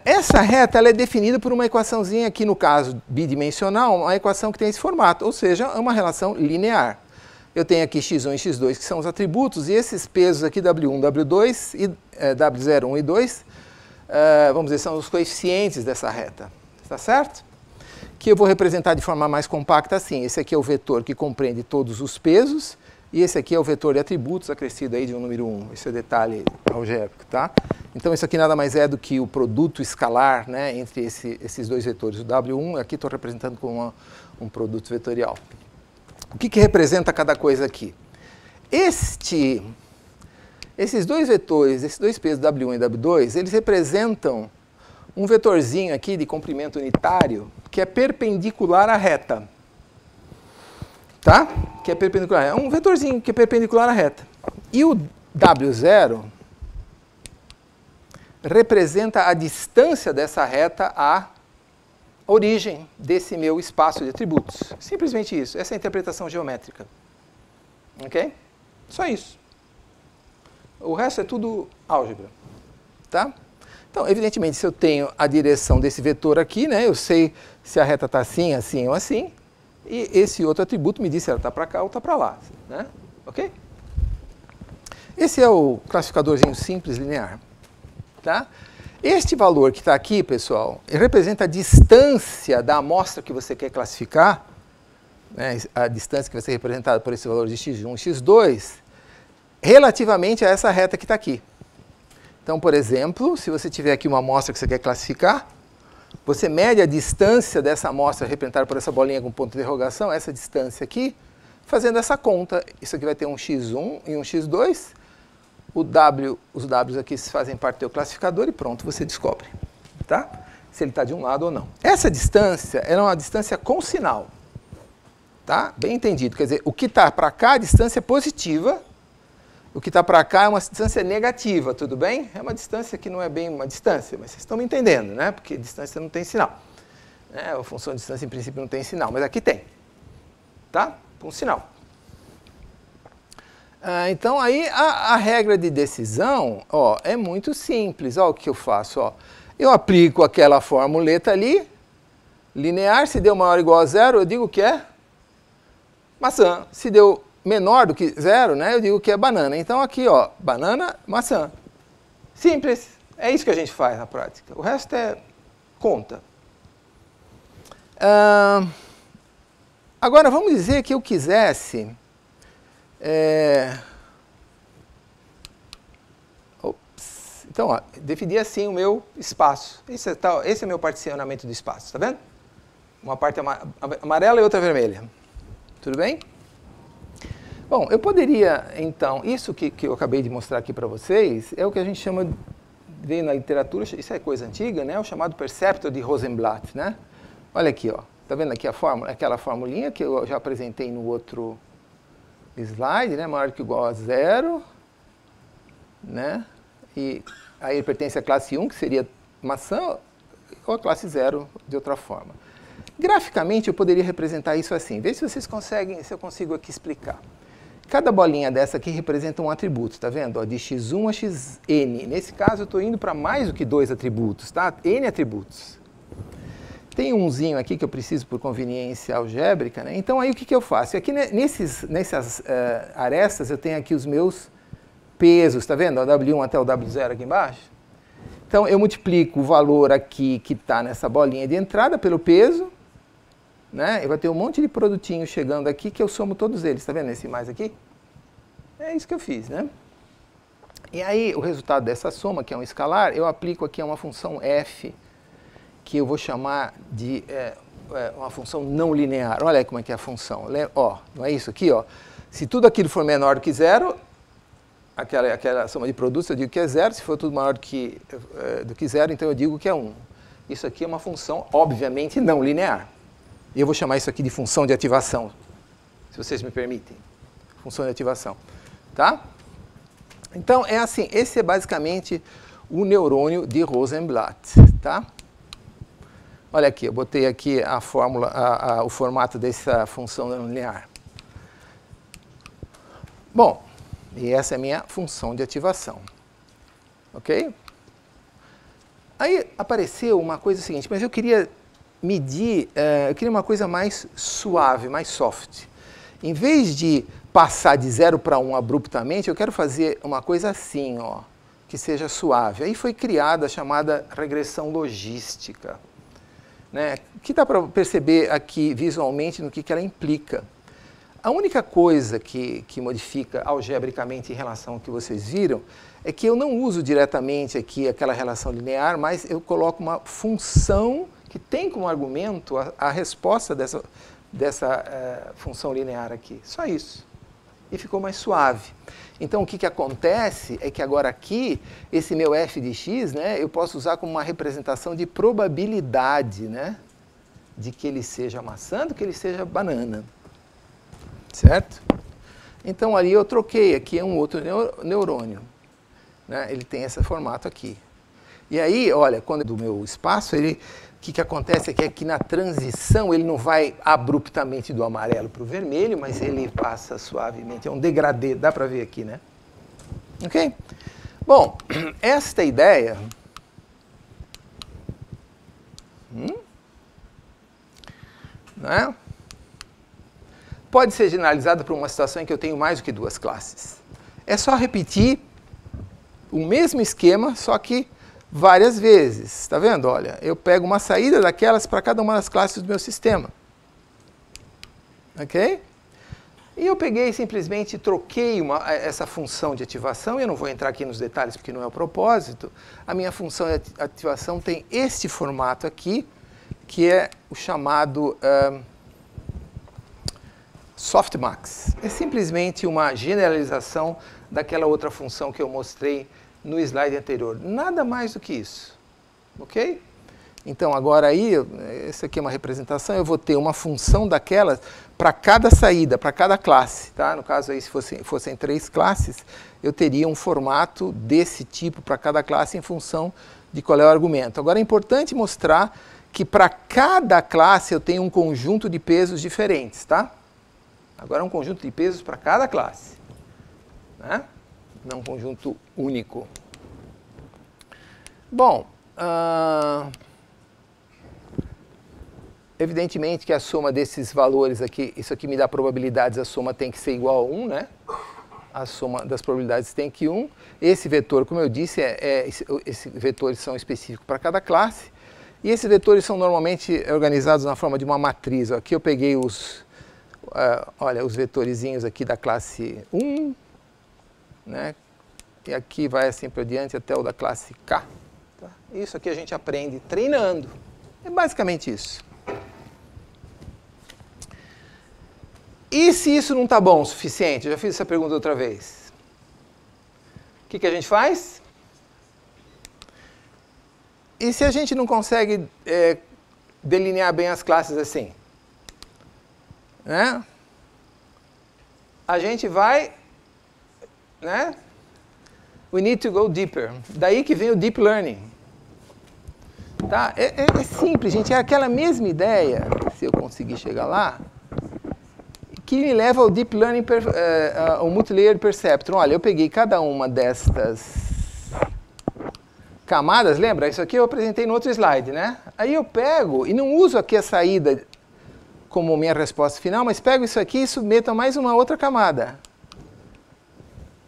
Essa reta ela é definida por uma equaçãozinha aqui, no caso bidimensional, uma equação que tem esse formato, ou seja, é uma relação linear. Eu tenho aqui x1 e x2, que são os atributos, e esses pesos aqui, w1, w2, e w0, 1 e 2, vamos dizer, são os coeficientes dessa reta. Tá certo? Que eu vou representar de forma mais compacta assim. Esse aqui é o vetor que compreende todos os pesos, e esse aqui é o vetor de atributos acrescido aí de um número 1. Esse é o detalhe algébrico, tá? Então, isso aqui nada mais é do que o produto escalar, né, entre esses 2 vetores. O W1, aqui estou representando como um produto vetorial. O que representa cada coisa aqui? Esses 2 vetores, esses 2 pesos W1 e W2, eles representam um vetorzinho aqui de comprimento unitário que é perpendicular à reta. Tá? Que é perpendicular. É um vetorzinho que é perpendicular à reta. E o W0 representa a distância dessa reta à origem desse meu espaço de atributos. Simplesmente isso. Essa é a interpretação geométrica. Ok? Só isso. O resto é tudo álgebra. Tá? Então, evidentemente, se eu tenho a direção desse vetor aqui, né, eu sei se a reta está assim, assim ou assim. E esse outro atributo me diz se ela está para cá ou está para lá. Né? Ok? Esse é o classificadorzinho simples linear. Tá? Este valor que está aqui, pessoal, representa a distância da amostra que você quer classificar, né, a distância que vai ser representada por esse valor de x1 e x2, relativamente a essa reta que está aqui. Então, por exemplo, se você tiver aqui uma amostra que você quer classificar, você mede a distância dessa amostra representada por essa bolinha com ponto de interrogação, essa distância aqui, fazendo essa conta. Isso aqui vai ter um x1 e um x2. Os Ws aqui fazem parte do teu classificador e pronto, você descobre. Tá? Se ele está de um lado ou não. Essa distância é uma distância com sinal. Tá? Bem entendido. Quer dizer, o que está para cá, a distância é positiva. O que está para cá é uma distância negativa, tudo bem? É uma distância que não é bem uma distância, mas vocês estão me entendendo, né? Porque distância não tem sinal. A função de distância, em princípio, não tem sinal, mas aqui tem. Tá? Um sinal. Então, aí, a regra de decisão é muito simples. Olha o que eu faço. Eu aplico aquela formuleta ali, linear, se deu maior ou igual a 0, eu digo que é maçã. Se deu menor do que 0, né, eu digo que é banana. Então, aqui, banana, maçã. Simples. É isso que a gente faz na prática. O resto é conta. Agora, vamos dizer que eu quisesse... Então, definir assim o meu espaço. Esse é o meu particionamento do espaço, está vendo? Uma parte amarela e outra vermelha. Tudo bem? Bom, eu poderia, então, isso que eu acabei de mostrar aqui para vocês, é o que a gente chama, veio na literatura, isso é coisa antiga, né? O chamado perceptor de Rosenblatt, né? Olha aqui, tá vendo aqui a fórmula, aquela formulinha que eu já apresentei no outro slide, né, maior que ou igual a 0, né, e aí ele pertence à classe 1, que seria maçã, ou a classe 0 de outra forma. Graficamente, eu poderia representar isso assim. Veja se vocês conseguem, se eu consigo aqui explicar. Cada bolinha dessa aqui representa um atributo, tá vendo? Ó, de x1 a xn. Nesse caso, eu estou indo para mais do que 2 atributos, tá? N atributos. Tem umzinho aqui que eu preciso por conveniência algébrica, né? Então, aí o que eu faço? Aqui nessas arestas, eu tenho aqui os meus pesos, tá vendo? O W1 até o W0 aqui embaixo. Então, eu multiplico o valor aqui que está nessa bolinha de entrada pelo peso, né? Eu vou ter um monte de produtinho chegando aqui que eu somo todos eles, tá vendo esse mais aqui? É isso que eu fiz, né? E aí, o resultado dessa soma, que é um escalar, eu aplico aqui a uma função f, que eu vou chamar de uma função não linear. Olha aí como é que é a função. Ó, não é isso aqui, ó. Se tudo aquilo for menor do que 0, aquela soma de produtos eu digo que é 0. Se for tudo maior do que 0, então eu digo que é 1. Isso aqui é uma função, obviamente, não linear. E eu vou chamar isso aqui de função de ativação, se vocês me permitem. Função de ativação. Tá? Então, é assim, esse é basicamente o neurônio de Rosenblatt. Tá? Olha aqui, eu botei aqui a fórmula, o formato dessa função não linear. Bom, e essa é a minha função de ativação. Ok? Aí apareceu uma coisa seguinte, mas eu queria medir, eu queria uma coisa mais suave, mais soft. Em vez de passar de 0 para 1 abruptamente, eu quero fazer uma coisa assim, ó, que seja suave. Aí foi criada a chamada regressão logística, né, que dá para perceber aqui visualmente no que ela implica. A única coisa que modifica algebricamente em relação ao que vocês viram é que eu não uso diretamente aqui aquela relação linear, mas eu coloco uma função que tem como argumento a resposta dessa função linear aqui. Só isso. E ficou mais suave. Então, o que acontece é que agora aqui, esse meu f de x, né, eu posso usar como uma representação de probabilidade, né, de que ele seja maçã, do que ele seja banana. Certo? Então, ali eu troquei, aqui é um outro neurônio. Né, ele tem esse formato aqui. E aí, olha, quando do meu espaço, o que acontece é que aqui na transição ele não vai abruptamente do amarelo para o vermelho, mas ele passa suavemente. É um degradê, dá para ver aqui, né? Ok? Bom, esta ideia... né, pode ser generalizada para uma situação em que eu tenho mais do que 2 classes. É só repetir o mesmo esquema, só que várias vezes. Está vendo? Olha, eu pego uma saída daquelas para cada uma das classes do meu sistema. Ok? E eu peguei e simplesmente troquei essa função de ativação. Eu não vou entrar aqui nos detalhes porque não é o propósito. A minha função de ativação tem este formato aqui, que é o chamado softmax. É simplesmente uma generalização daquela outra função que eu mostrei no slide anterior. Nada mais do que isso. Ok? Então, agora aí, essa aqui é uma representação, eu vou ter uma função daquelas para cada saída, para cada classe. Tá? No caso aí, se fossem 3 classes, eu teria um formato desse tipo para cada classe em função de qual é o argumento. Agora, é importante mostrar que para cada classe eu tenho um conjunto de pesos diferentes. Tá? Agora, é um conjunto de pesos para cada classe. Né? Não um conjunto único. Bom, evidentemente que a soma desses valores aqui, isso aqui me dá probabilidades, a soma tem que ser igual a 1, né? A soma das probabilidades tem que 1. Esse vetor, como eu disse, esses vetores são específicos para cada classe. E esses vetores são normalmente organizados na forma de uma matriz. Aqui eu peguei os vetorizinhos aqui da classe 1, né? E aqui vai assim por diante até o da classe K. Tá? Isso aqui a gente aprende treinando. É basicamente isso. E se isso não está bom o suficiente? Eu já fiz essa pergunta outra vez. O que a gente faz? E se a gente não consegue delinear bem as classes assim? Né? a gente vai, né? We need to go deeper. Daí que vem o deep learning. Tá? É simples, gente. É aquela mesma ideia, se eu conseguir chegar lá, que me leva ao deep learning, ao multilayer perceptron. Olha, eu peguei cada uma destas camadas, lembra? Isso aqui eu apresentei no outro slide, né? Aí eu pego e não uso aqui a saída como minha resposta final, mas pego isso aqui e submeto a mais uma outra camada.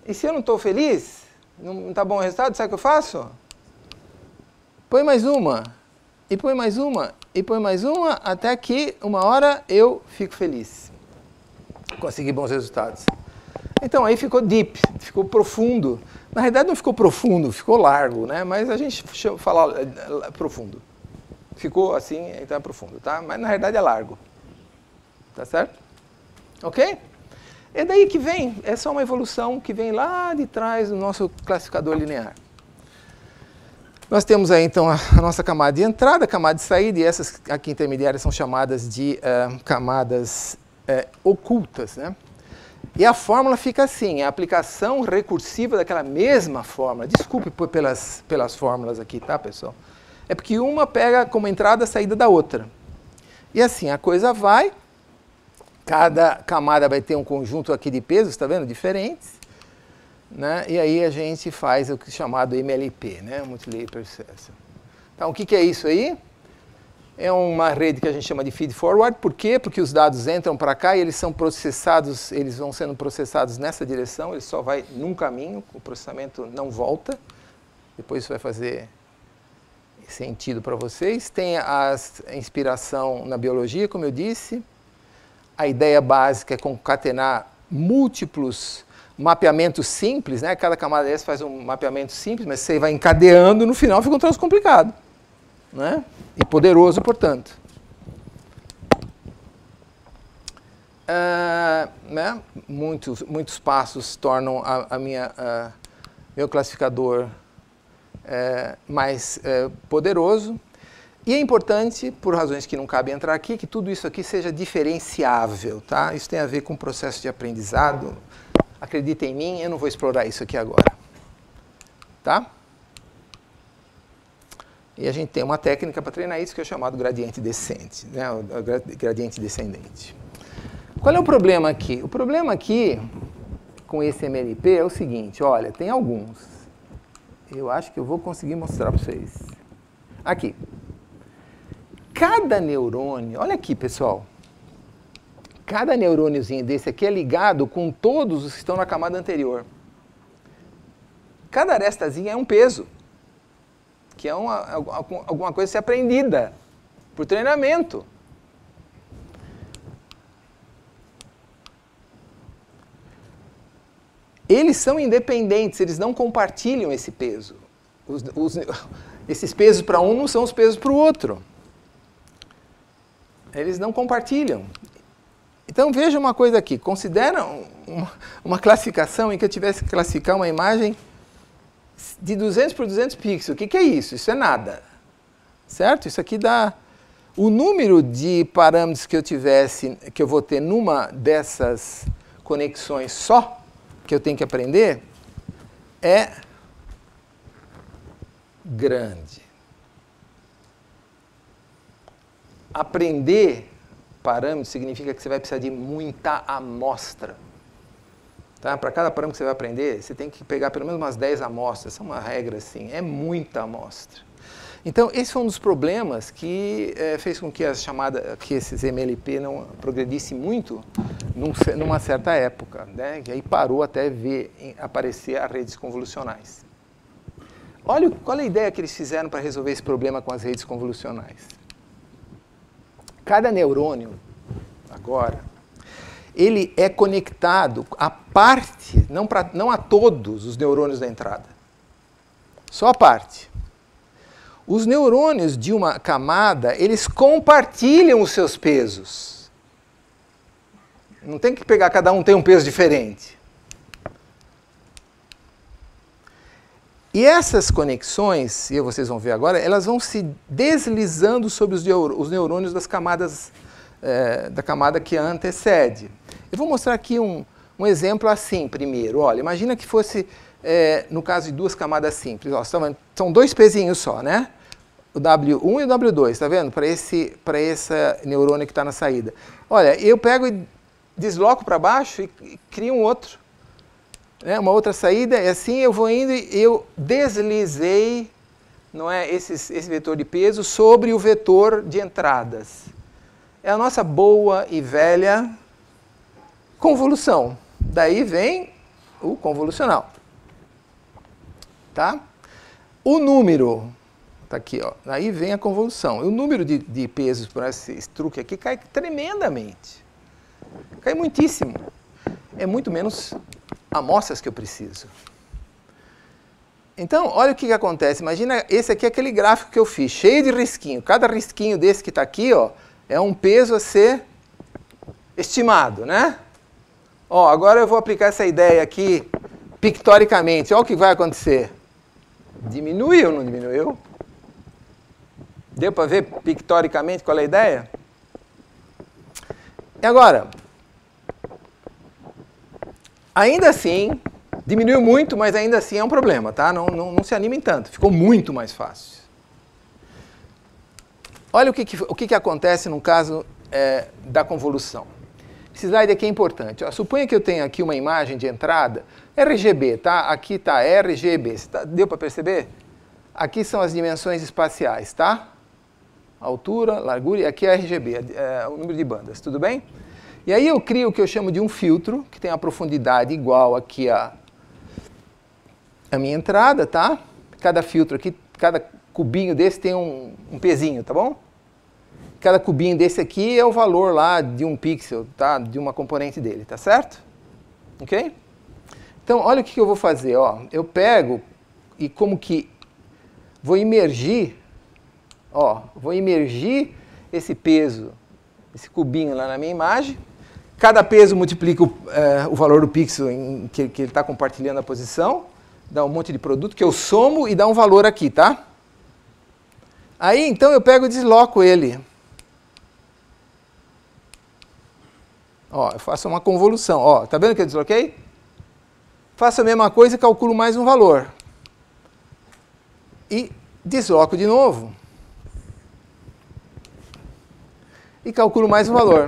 E se eu não estou feliz, não está bom o resultado, sabe o que eu faço? Põe mais uma, e põe mais uma, e põe mais uma, até que uma hora eu fico feliz. Consegui bons resultados. Então aí ficou deep, ficou profundo. Na realidade não ficou profundo, ficou largo, né? Mas a gente fala profundo. Ficou assim, então é profundo, tá? Mas na realidade é largo. Tá certo? Ok? É daí que vem, é só uma evolução que vem lá de trás do nosso classificador linear. Nós temos aí então a nossa camada de entrada, camada de saída, e essas aqui intermediárias são chamadas de camadas ocultas, né? E a fórmula fica assim, a aplicação recursiva daquela mesma fórmula. Desculpe pelas fórmulas aqui, tá, pessoal? É porque uma pega como entrada a saída da outra. E assim, a coisa vai, cada camada vai ter um conjunto aqui de pesos, tá vendo? Diferentes. Né? E aí a gente faz o que é chamado MLP, né? Multilayer Perceptron. Então, o que é isso aí? É uma rede que a gente chama de feed forward. Por quê? Porque os dados entram para cá e eles são processados, eles vão sendo processados nessa direção, ele só vai num caminho, o processamento não volta. Depois isso vai fazer sentido para vocês. Tem a inspiração na biologia, como eu disse. A ideia básica é concatenar múltiplos mapeamentos simples, né? Cada camada dessa faz um mapeamento simples, mas você vai encadeando, no final fica um troço complicado, né? E poderoso, portanto. Né? Muitos passos tornam meu classificador mais poderoso. E é importante, por razões que não cabe entrar aqui, que tudo isso aqui seja diferenciável, tá? Isso tem a ver com o processo de aprendizado. Acredita em mim, eu não vou explorar isso aqui agora. Tá? E a gente tem uma técnica para treinar isso que é chamado gradiente descendente, né? O gradiente descendente. Qual é o problema aqui? O problema aqui com esse MLP é o seguinte, olha, tem alguns. Eu acho que eu vou conseguir mostrar para vocês. Aqui. Cada neurônio, olha aqui, pessoal. Cada neurôniozinho desse aqui é ligado com todos os que estão na camada anterior. Cada arestazinha é um peso, que é alguma coisa a ser aprendida por treinamento. Eles são independentes, eles não compartilham esse peso. Esses pesos para um não são os pesos para o outro. Eles não compartilham. Então veja uma coisa aqui, considera uma classificação em que eu tivesse que classificar uma imagem de 200 por 200 pixels. O que é isso? Isso é nada. Certo? Isso aqui dá... O número de parâmetros que eu vou ter numa dessas conexões só, que eu tenho que aprender, é grande. Aprender parâmetro significa que você vai precisar de muita amostra. Tá? Para cada parâmetro que você vai aprender, você tem que pegar pelo menos umas 10 amostras. Essa é uma regra assim, é muita amostra. Então, esse foi um dos problemas que fez com que esses MLP não progredissem muito numa certa época, né? E aí parou até aparecer as redes convolucionais. Olha qual é a ideia que eles fizeram para resolver esse problema com as redes convolucionais. Cada neurônio, agora, ele é conectado a parte, não a todos os neurônios da entrada, só a parte. Os neurônios de uma camada, eles compartilham os seus pesos. Não tem que pegar, cada um tem um peso diferente. E essas conexões, e vocês vão ver agora, elas vão se deslizando sobre os neurônios das camadas, da camada que a antecede. Eu vou mostrar aqui um exemplo assim primeiro. Olha, imagina que fosse, no caso de duas camadas simples. Ó, são dois pezinhos só, né? O W1 e o W2, está vendo? Para essa neurônio que está na saída. Olha, eu pego e desloco para baixo e crio um outro. Né? Uma outra saída, e assim eu vou indo e eu deslizei, não é, esse vetor de peso sobre o vetor de entradas. É a nossa boa e velha convolução. Daí vem o convolucional. Tá? O número, está aqui, ó, daí vem a convolução. O número de pesos por esse truque aqui cai tremendamente. Cai muitíssimo. É muito menos amostras que eu preciso. Então, olha o que acontece. Imagina, esse aqui é aquele gráfico que eu fiz, cheio de risquinho. Cada risquinho desse que está aqui, ó, é um peso a ser estimado, né? Ó, agora eu vou aplicar essa ideia aqui pictoricamente. Olha o que vai acontecer. Diminuiu, não diminuiu? Deu para ver pictoricamente qual é a ideia? E agora, ainda assim, diminuiu muito, mas ainda assim é um problema, tá? Não se animem tanto, ficou muito mais fácil. Olha o que acontece no caso da convolução. Esse slide aqui é importante. Ó, suponha que eu tenho aqui uma imagem de entrada, RGB, tá? Aqui está RGB, deu para perceber? Aqui são as dimensões espaciais, tá? Altura, largura, e aqui é RGB, o número de bandas, tudo bem? E aí eu crio o que eu chamo de um filtro, que tem a profundidade igual aqui a minha entrada, tá? Cada filtro aqui, cada cubinho desse tem um pezinho, tá bom? Cada cubinho desse aqui é o valor lá de um pixel, tá? De uma componente dele, tá certo? Ok? Então, olha o que eu vou fazer, ó. Eu pego e como que vou imergir, ó, vou imergir esse peso, esse cubinho lá na minha imagem. Cada peso multiplica o valor do pixel em que ele está compartilhando a posição, dá um monte de produto que eu somo e dá um valor aqui, tá? Aí, então, eu pego e desloco ele. Ó, eu faço uma convolução. Ó, tá vendo que eu desloquei? Faço a mesma coisa e calculo mais um valor. E desloco de novo. E calculo mais um valor.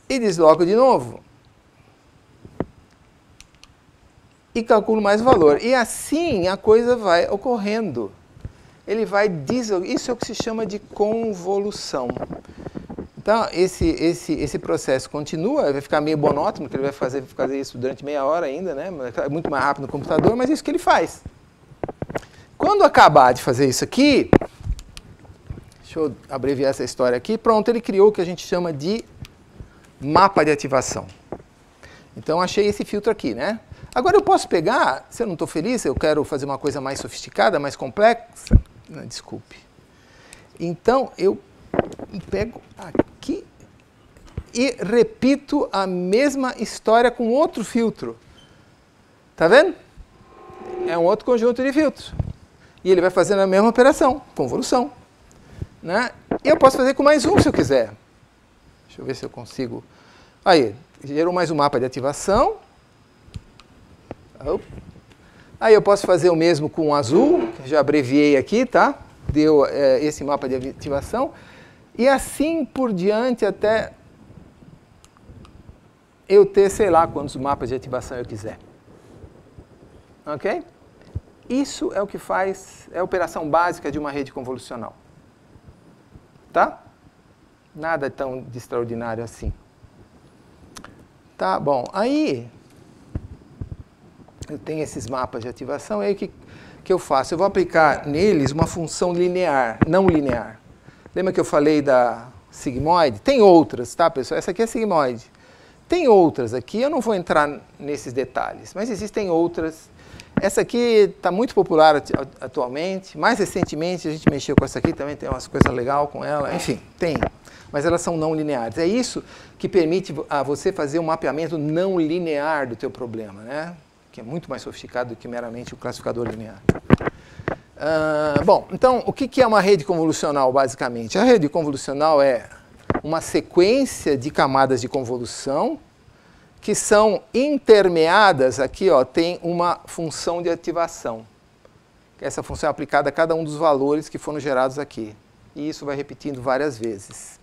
E desloco de novo. E calculo mais um valor. E assim a coisa vai ocorrendo. Ele vai isso é o que se chama de convolução. Então, esse processo continua, vai ficar meio monótono, porque ele vai fazer isso durante meia hora ainda, né? É muito mais rápido no computador, mas é isso que ele faz. Quando acabar de fazer isso aqui, deixa eu abreviar essa história aqui, pronto, ele criou o que a gente chama de mapa de ativação. Então, achei esse filtro aqui, né? Agora eu posso pegar, se eu não estou feliz, eu quero fazer uma coisa mais sofisticada, mais complexa, não, desculpe. Então, eu pego aqui e repito a mesma história com outro filtro. Tá vendo? É um outro conjunto de filtros. E ele vai fazendo a mesma operação, convolução. Né? E eu posso fazer com mais um se eu quiser. Deixa eu ver se eu consigo. Aí, gerou mais um mapa de ativação. Aí eu posso fazer o mesmo com o azul, que já abreviei aqui, tá? Deu esse mapa de ativação. E assim por diante até eu ter, sei lá, quantos mapas de ativação eu quiser. Ok? Isso é o que faz, é a operação básica de uma rede convolucional. Tá? Nada tão de extraordinário assim. Tá bom. Aí eu tenho esses mapas de ativação, aí o que eu faço? Eu vou aplicar neles uma função linear, não linear. Lembra que eu falei da sigmoide? Tem outras, tá, pessoal? Essa aqui é sigmoide. Tem outras aqui, eu não vou entrar nesses detalhes, mas existem outras. Essa aqui está muito popular atualmente. Mais recentemente a gente mexeu com essa aqui, também tem umas coisas legais com ela. Enfim, tem. Mas elas são não lineares. É isso que permite a você fazer um mapeamento não linear do teu problema, né? Que é muito mais sofisticado do que meramente o classificador linear. Bom, então, o que é uma rede convolucional, basicamente? A rede convolucional é uma sequência de camadas de convolução que são intermeadas, aqui ó, tem uma função de ativação. Essa função é aplicada a cada um dos valores que foram gerados aqui. E isso vai repetindo várias vezes.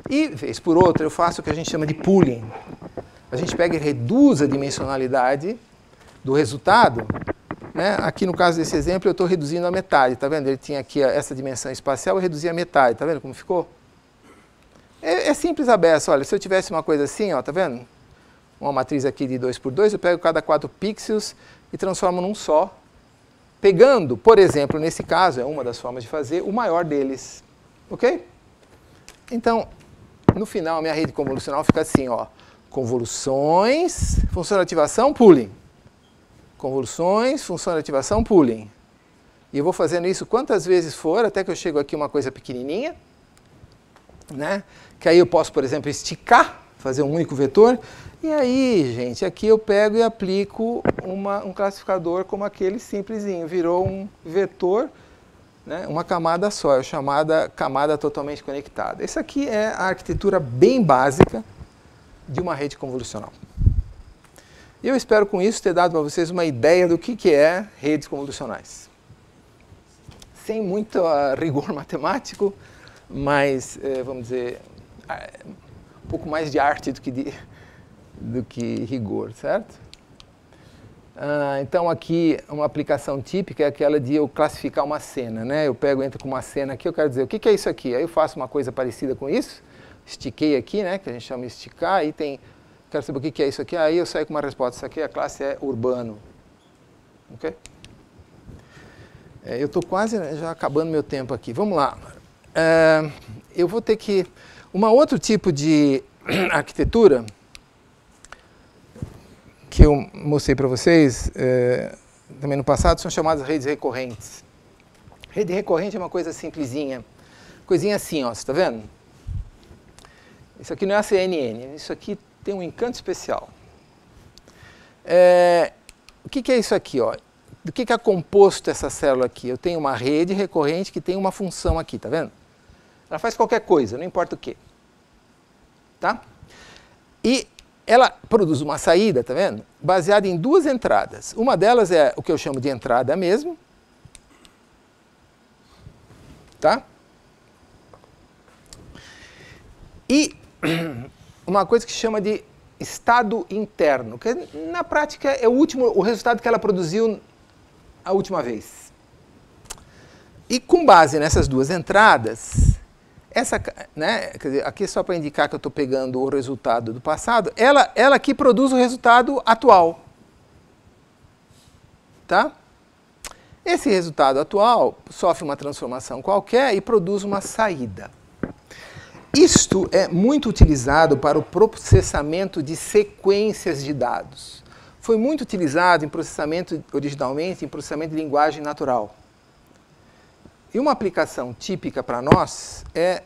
E, vez por outra, eu faço o que a gente chama de pooling. A gente pega e reduz a dimensionalidade do resultado. Né? Aqui, no caso desse exemplo, eu estou reduzindo a metade. Está vendo? Ele tinha aqui essa dimensão espacial, eu reduzi a metade. Está vendo como ficou? É simples a beça. Olha, se eu tivesse uma coisa assim, ó, tá vendo? Uma matriz aqui de 2 por 2, eu pego cada 4 pixels e transformo num só. Pegando, por exemplo, nesse caso, é uma das formas de fazer, o maior deles. Ok? Então, no final, a minha rede convolucional fica assim, ó. Convoluções, função de ativação, pooling. Convoluções, função de ativação, pooling. E eu vou fazendo isso quantas vezes for, até que eu chego aqui uma coisa pequenininha. Né? Que aí eu posso, por exemplo, esticar, fazer um único vetor. E aí, gente, aqui eu pego e aplico um classificador como aquele simplesinho. Virou um vetor, né, uma camada só, é chamada camada totalmente conectada. Essa aqui é a arquitetura bem básica de uma rede convolucional. E eu espero com isso ter dado para vocês uma ideia do que é redes convolucionais. Sem muito rigor matemático, mas, vamos dizer, um pouco mais de arte do que rigor, certo? Então, aqui, uma aplicação típica é aquela de eu classificar uma cena, né? Eu pego, entro com uma cena aqui, eu quero dizer, o que é isso aqui? Aí eu faço uma coisa parecida com isso, estiquei aqui, né? Que a gente chama de esticar, aí tem, quero saber o que é isso aqui, aí eu saio com uma resposta, isso aqui, a classe é urbano. Ok? Eu estou quase já acabando meu tempo aqui. Vamos lá. Eu vou ter que... outro tipo de arquitetura que eu mostrei para vocês também no passado são chamadas redes recorrentes. Rede recorrente é uma coisa simplesinha. Coisinha assim, ó, você está vendo? Isso aqui não é a CNN, isso aqui tem um encanto especial. O que é isso aqui, ó? Do que é composto essa célula aqui? Eu tenho uma rede recorrente que tem uma função aqui, tá vendo? Ela faz qualquer coisa, não importa o quê. Tá? E ela produz uma saída, tá vendo? Baseada em duas entradas. Uma delas é o que eu chamo de entrada mesmo. Tá? E uma coisa que se chama de estado interno, que na prática é o resultado que ela produziu a última vez. E com base nessas duas entradas, né, quer dizer, aqui é só para indicar que eu estou pegando o resultado do passado, ela aqui produz o resultado atual. Tá? Esse resultado atual sofre uma transformação qualquer e produz uma saída. Isto é muito utilizado para o processamento de sequências de dados. Foi muito utilizado em processamento, originalmente, em processamento de linguagem natural. E uma aplicação típica para nós é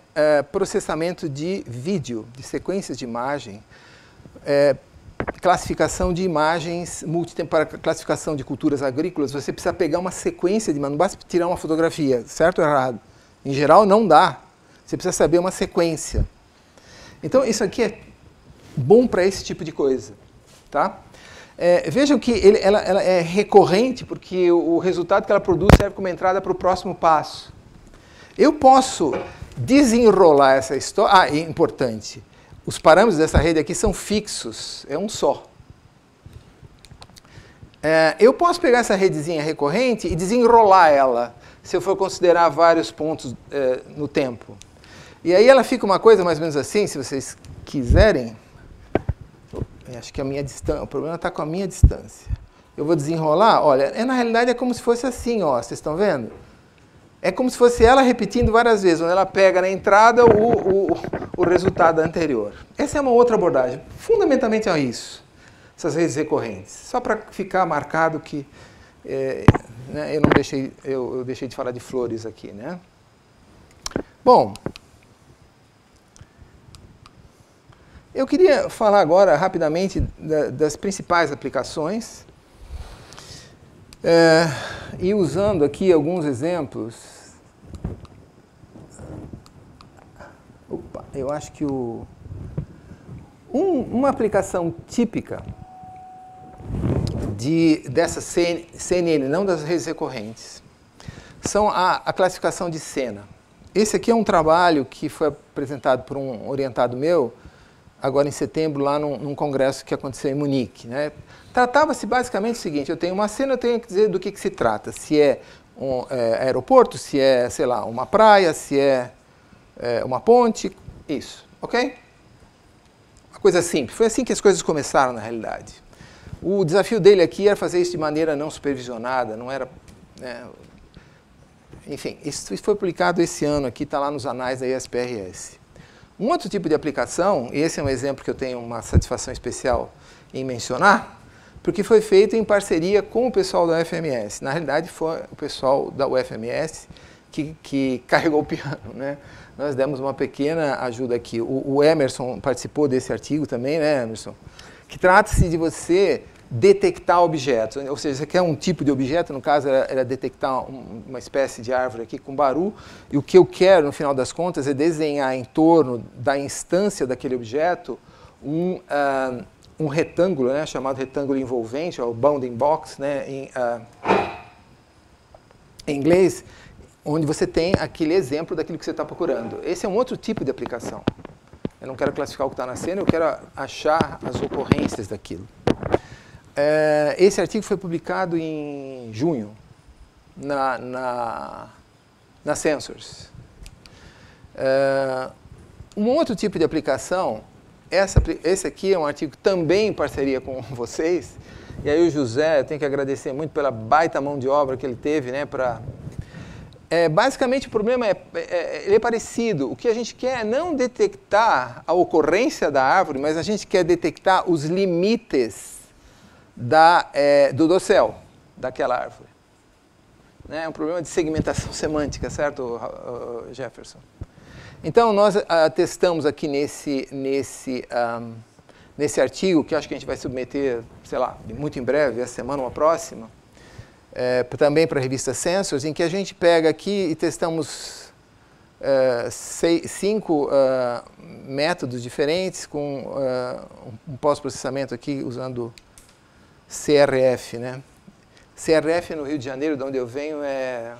processamento de vídeo, de sequências de imagem, classificação de imagens, para classificação de culturas agrícolas, você precisa pegar uma sequência de imagens, não basta tirar uma fotografia, certo ou errado? Em geral, não dá. Você precisa saber uma sequência. Então, isso aqui é bom para esse tipo de coisa. Tá? Vejam que ela é recorrente, porque o resultado que ela produz serve como entrada para o próximo passo. Eu posso desenrolar essa história... é importante. Os parâmetros dessa rede aqui são fixos, é um só. Eu posso pegar essa redezinha recorrente e desenrolar ela, se eu for considerar vários pontos no tempo. E aí ela fica uma coisa mais ou menos assim, se vocês quiserem. Acho que a minha distância, o problema está com a minha distância. Eu vou desenrolar, olha, na realidade é como se fosse assim, ó, vocês estão vendo? É como se fosse ela repetindo várias vezes, onde ela pega na entrada o resultado anterior. Essa é uma outra abordagem. Fundamentalmente é isso, essas redes recorrentes. Só para ficar marcado que né, eu deixei de falar de flores aqui, né? Bom, eu queria falar agora rapidamente das principais aplicações e usando aqui alguns exemplos. Opa, eu acho que o Uma aplicação típica dessa CNN, não das redes recorrentes, são a classificação de cena. Esse aqui é um trabalho que foi apresentado por um orientado meu, agora em setembro, lá num congresso que aconteceu em Munique, né? Tratava-se basicamente o seguinte: eu tenho uma cena, eu tenho que dizer do que se trata. Se é um aeroporto, se é, sei lá, uma praia, se é uma ponte, isso, ok? Uma coisa simples. Foi assim que as coisas começaram, na realidade. O desafio dele aqui era fazer isso de maneira não supervisionada, não era... Enfim, isso foi publicado esse ano aqui, está lá nos anais da ESPRS. Um outro tipo de aplicação, e esse é um exemplo que eu tenho uma satisfação especial em mencionar, porque foi feito em parceria com o pessoal da UFMS. Na realidade, foi o pessoal da UFMS que carregou o piano, né? Nós demos uma pequena ajuda aqui. O Emerson participou desse artigo também, né, Emerson? Que trata-se de você detectar objetos. Ou seja, você quer um tipo de objeto, no caso era detectar uma espécie de árvore aqui com barulho, e o que eu quero, no final das contas, é desenhar em torno da instância daquele objeto um retângulo, né, chamado retângulo envolvente, ou bounding box, né, em inglês, onde você tem aquele exemplo daquilo que você está procurando. Esse é um outro tipo de aplicação. Eu não quero classificar o que está na cena, eu quero achar as ocorrências daquilo. Esse artigo foi publicado em junho, na Sensors. Um outro tipo de aplicação, esse aqui é um artigo também em parceria com vocês, e aí o José, eu tenho que agradecer muito pela baita mão de obra que ele teve, né, para... basicamente o problema ele é parecido. O que a gente quer é não detectar a ocorrência da árvore, mas a gente quer detectar os limites do dossel daquela árvore. É um problema de segmentação semântica, certo, Jefferson? Então, nós testamos aqui nesse artigo, que acho que a gente vai submeter, sei lá, muito em breve, essa semana ou a próxima, também para a revista Sensors, em que a gente pega aqui e testamos 5 métodos diferentes com um pós-processamento aqui usando CRF, né? CRF no Rio de Janeiro, de onde eu venho, é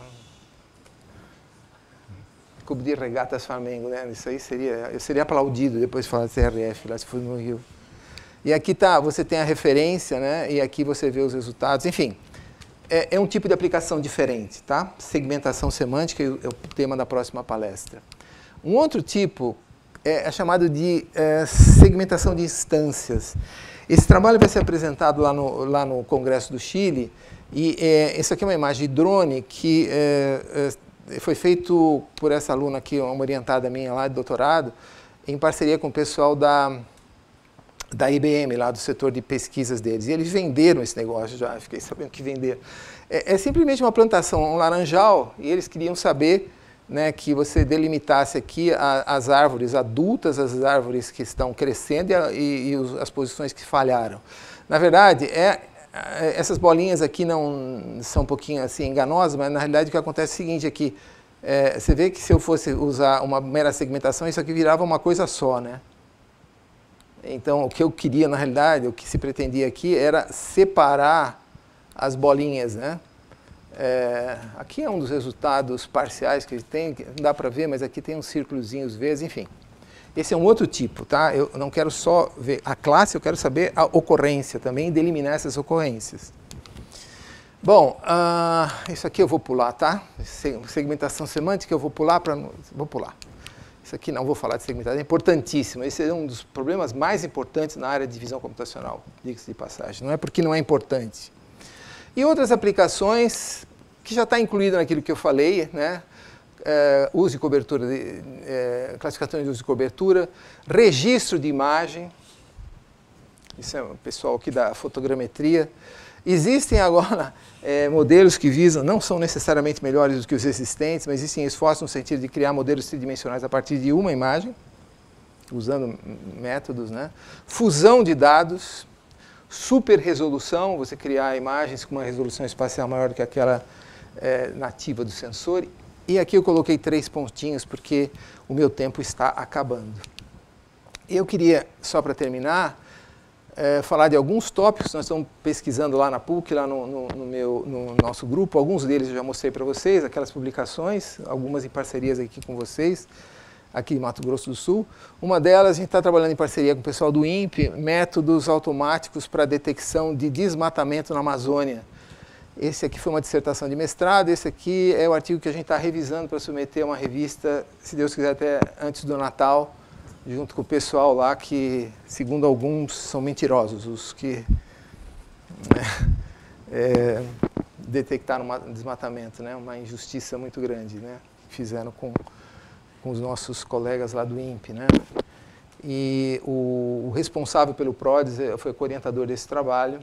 Clube de Regatas Flamengo, né? Isso aí eu seria aplaudido depois de falar de CRF lá se fosse no Rio. E aqui você tem a referência, né? E aqui você vê os resultados, enfim. É um tipo de aplicação diferente, tá? Segmentação semântica é o tema da próxima palestra. Um outro tipo é chamado de segmentação de instâncias. Esse trabalho vai ser apresentado lá no Congresso do Chile, e isso aqui é uma imagem de drone que foi feito por essa aluna aqui, uma orientada minha lá de doutorado, em parceria com o pessoal da IBM, lá do setor de pesquisas deles. E eles venderam esse negócio já, fiquei sabendo que venderam. É simplesmente uma plantação, um laranjal, e eles queriam saber, né, que você delimitasse aqui as árvores adultas, as árvores que estão crescendo e as posições que falharam. Na verdade, essas bolinhas aqui não são um pouquinho assim enganosas, mas na realidade o que acontece é o seguinte aqui, você vê que se eu fosse usar uma mera segmentação, isso aqui virava uma coisa só, né? Então, o que eu queria, na realidade, o que se pretendia aqui era separar as bolinhas, né? Aqui é um dos resultados parciais que ele tem, que não dá para ver, mas aqui tem uns círculozinhos verdes, enfim. Esse é um outro tipo, tá? Eu não quero só ver a classe, eu quero saber a ocorrência também e deliminar essas ocorrências. Bom, isso aqui eu vou pular, tá? Segmentação semântica eu vou pular vou pular. Isso aqui não vou falar de segmentação, é importantíssimo. Esse é um dos problemas mais importantes na área de visão computacional, diga-se de passagem. Não é porque não é importante. E outras aplicações que já está incluído naquilo que eu falei, né? Uso e cobertura, classificação de uso e cobertura, registro de imagem, isso é o pessoal aqui da fotogrametria. Existem agora modelos que visam, não são necessariamente melhores do que os existentes, mas existem esforços no sentido de criar modelos tridimensionais a partir de uma imagem, usando métodos, né? Fusão de dados, super resolução, você criar imagens com uma resolução espacial maior do que aquela nativa do sensor. E aqui eu coloquei 3 pontinhos porque o meu tempo está acabando. Eu queria, só para terminar, falar de alguns tópicos que nós estamos pesquisando lá na PUC, lá no nosso grupo. Alguns deles eu já mostrei para vocês, aquelas publicações, algumas em parcerias aqui com vocês, aqui em Mato Grosso do Sul. Uma delas, a gente está trabalhando em parceria com o pessoal do INPE, métodos automáticos para detecção de desmatamento na Amazônia. Esse aqui foi uma dissertação de mestrado, esse aqui é o artigo que a gente está revisando para submeter a uma revista, se Deus quiser, até antes do Natal, junto com o pessoal lá que, segundo alguns, são mentirosos, os que detectaram um desmatamento, né? Uma injustiça muito grande, né? Fizeram com os nossos colegas lá do INPE, né? E o responsável pelo PRODES foi o orientador desse trabalho,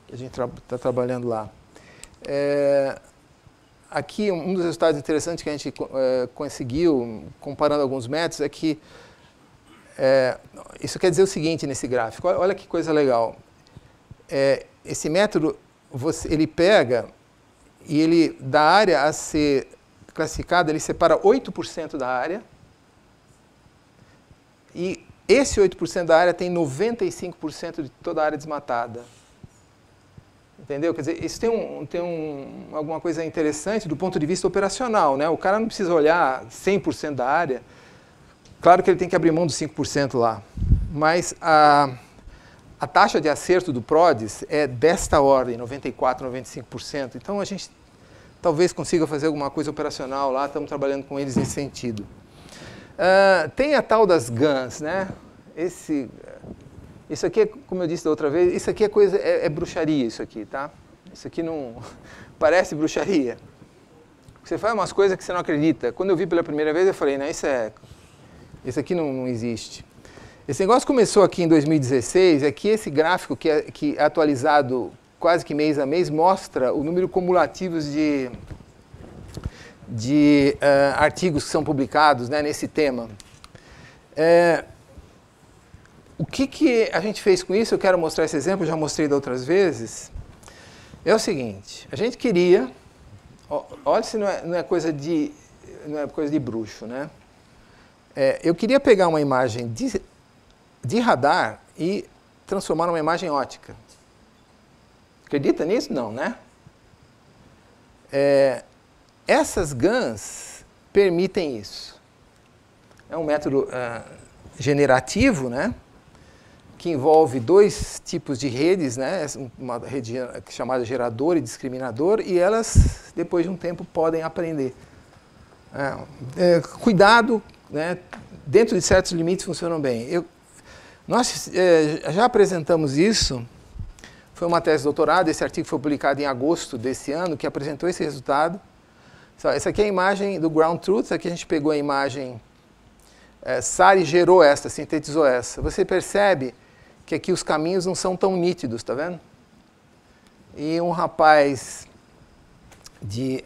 que a gente está trabalhando lá. Aqui, um dos resultados interessantes que a gente conseguiu, comparando alguns métodos, é que isso quer dizer o seguinte nesse gráfico. Olha que coisa legal. Esse método, ele pega e ele, da área a ser classificada, ele separa 8% da área. E esse 8% da área tem 95% de toda a área desmatada. Entendeu? Quer dizer, isso tem alguma coisa interessante do ponto de vista operacional, né? O cara não precisa olhar 100% da área. Claro que ele tem que abrir mão dos 5% lá. Mas a taxa de acerto do PRODES é desta ordem, 94%, 95%. Então, a gente talvez consiga fazer alguma coisa operacional lá, estamos trabalhando com eles nesse sentido. Tem a tal das GANs, né? Isso aqui, como eu disse da outra vez, isso aqui é bruxaria, isso aqui, tá? Isso aqui não parece bruxaria. Você faz umas coisas que você não acredita. Quando eu vi pela primeira vez, eu falei, não, isso aqui não existe. Esse negócio começou aqui em 2016, é que esse gráfico, que é atualizado quase que mês a mês, mostra o número cumulativo de artigos que são publicados, né, nesse tema. O que a gente fez com isso? Eu quero mostrar esse exemplo, já mostrei da outras vezes. É o seguinte, a gente queria, olha se não é coisa de bruxo, né? Eu queria pegar uma imagem de radar e transformar numa imagem óptica. Acredita nisso? Não, né? Essas GANs permitem isso. É um método generativo, né? Que envolve dois tipos de redes, né? Uma rede chamada gerador e discriminador, e elas, depois de um tempo, podem aprender. Cuidado, né? Dentro de certos limites funcionam bem. Nós já apresentamos isso, foi uma tese de doutorado, esse artigo foi publicado em agosto desse ano, que apresentou esse resultado. Essa aqui é a imagem do Ground Truth, aqui a gente pegou a imagem SAR e gerou essa, sintetizou essa. Você percebe que aqui os caminhos não são tão nítidos, tá vendo? E um rapaz de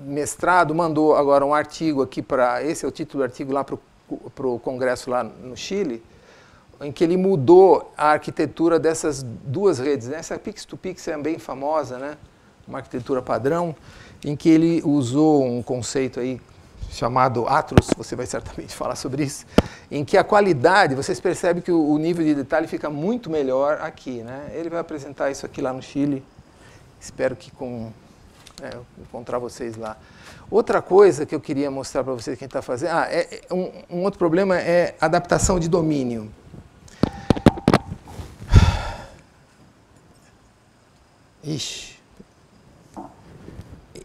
mestrado mandou agora um artigo aqui para, esse é o título do artigo lá para o congresso lá no Chile, em que ele mudou a arquitetura dessas duas redes, né? Essa Pix-to-Pix é bem famosa, né? Uma arquitetura padrão, em que ele usou um conceito aí chamado Atros, você vai certamente falar sobre isso, em que a qualidade, vocês percebem que o nível de detalhe fica muito melhor aqui, né? Ele vai apresentar isso aqui lá no Chile, espero que encontrar vocês lá. Outra coisa que eu queria mostrar para vocês que a gente está fazendo, um outro problema é adaptação de domínio. Ixi.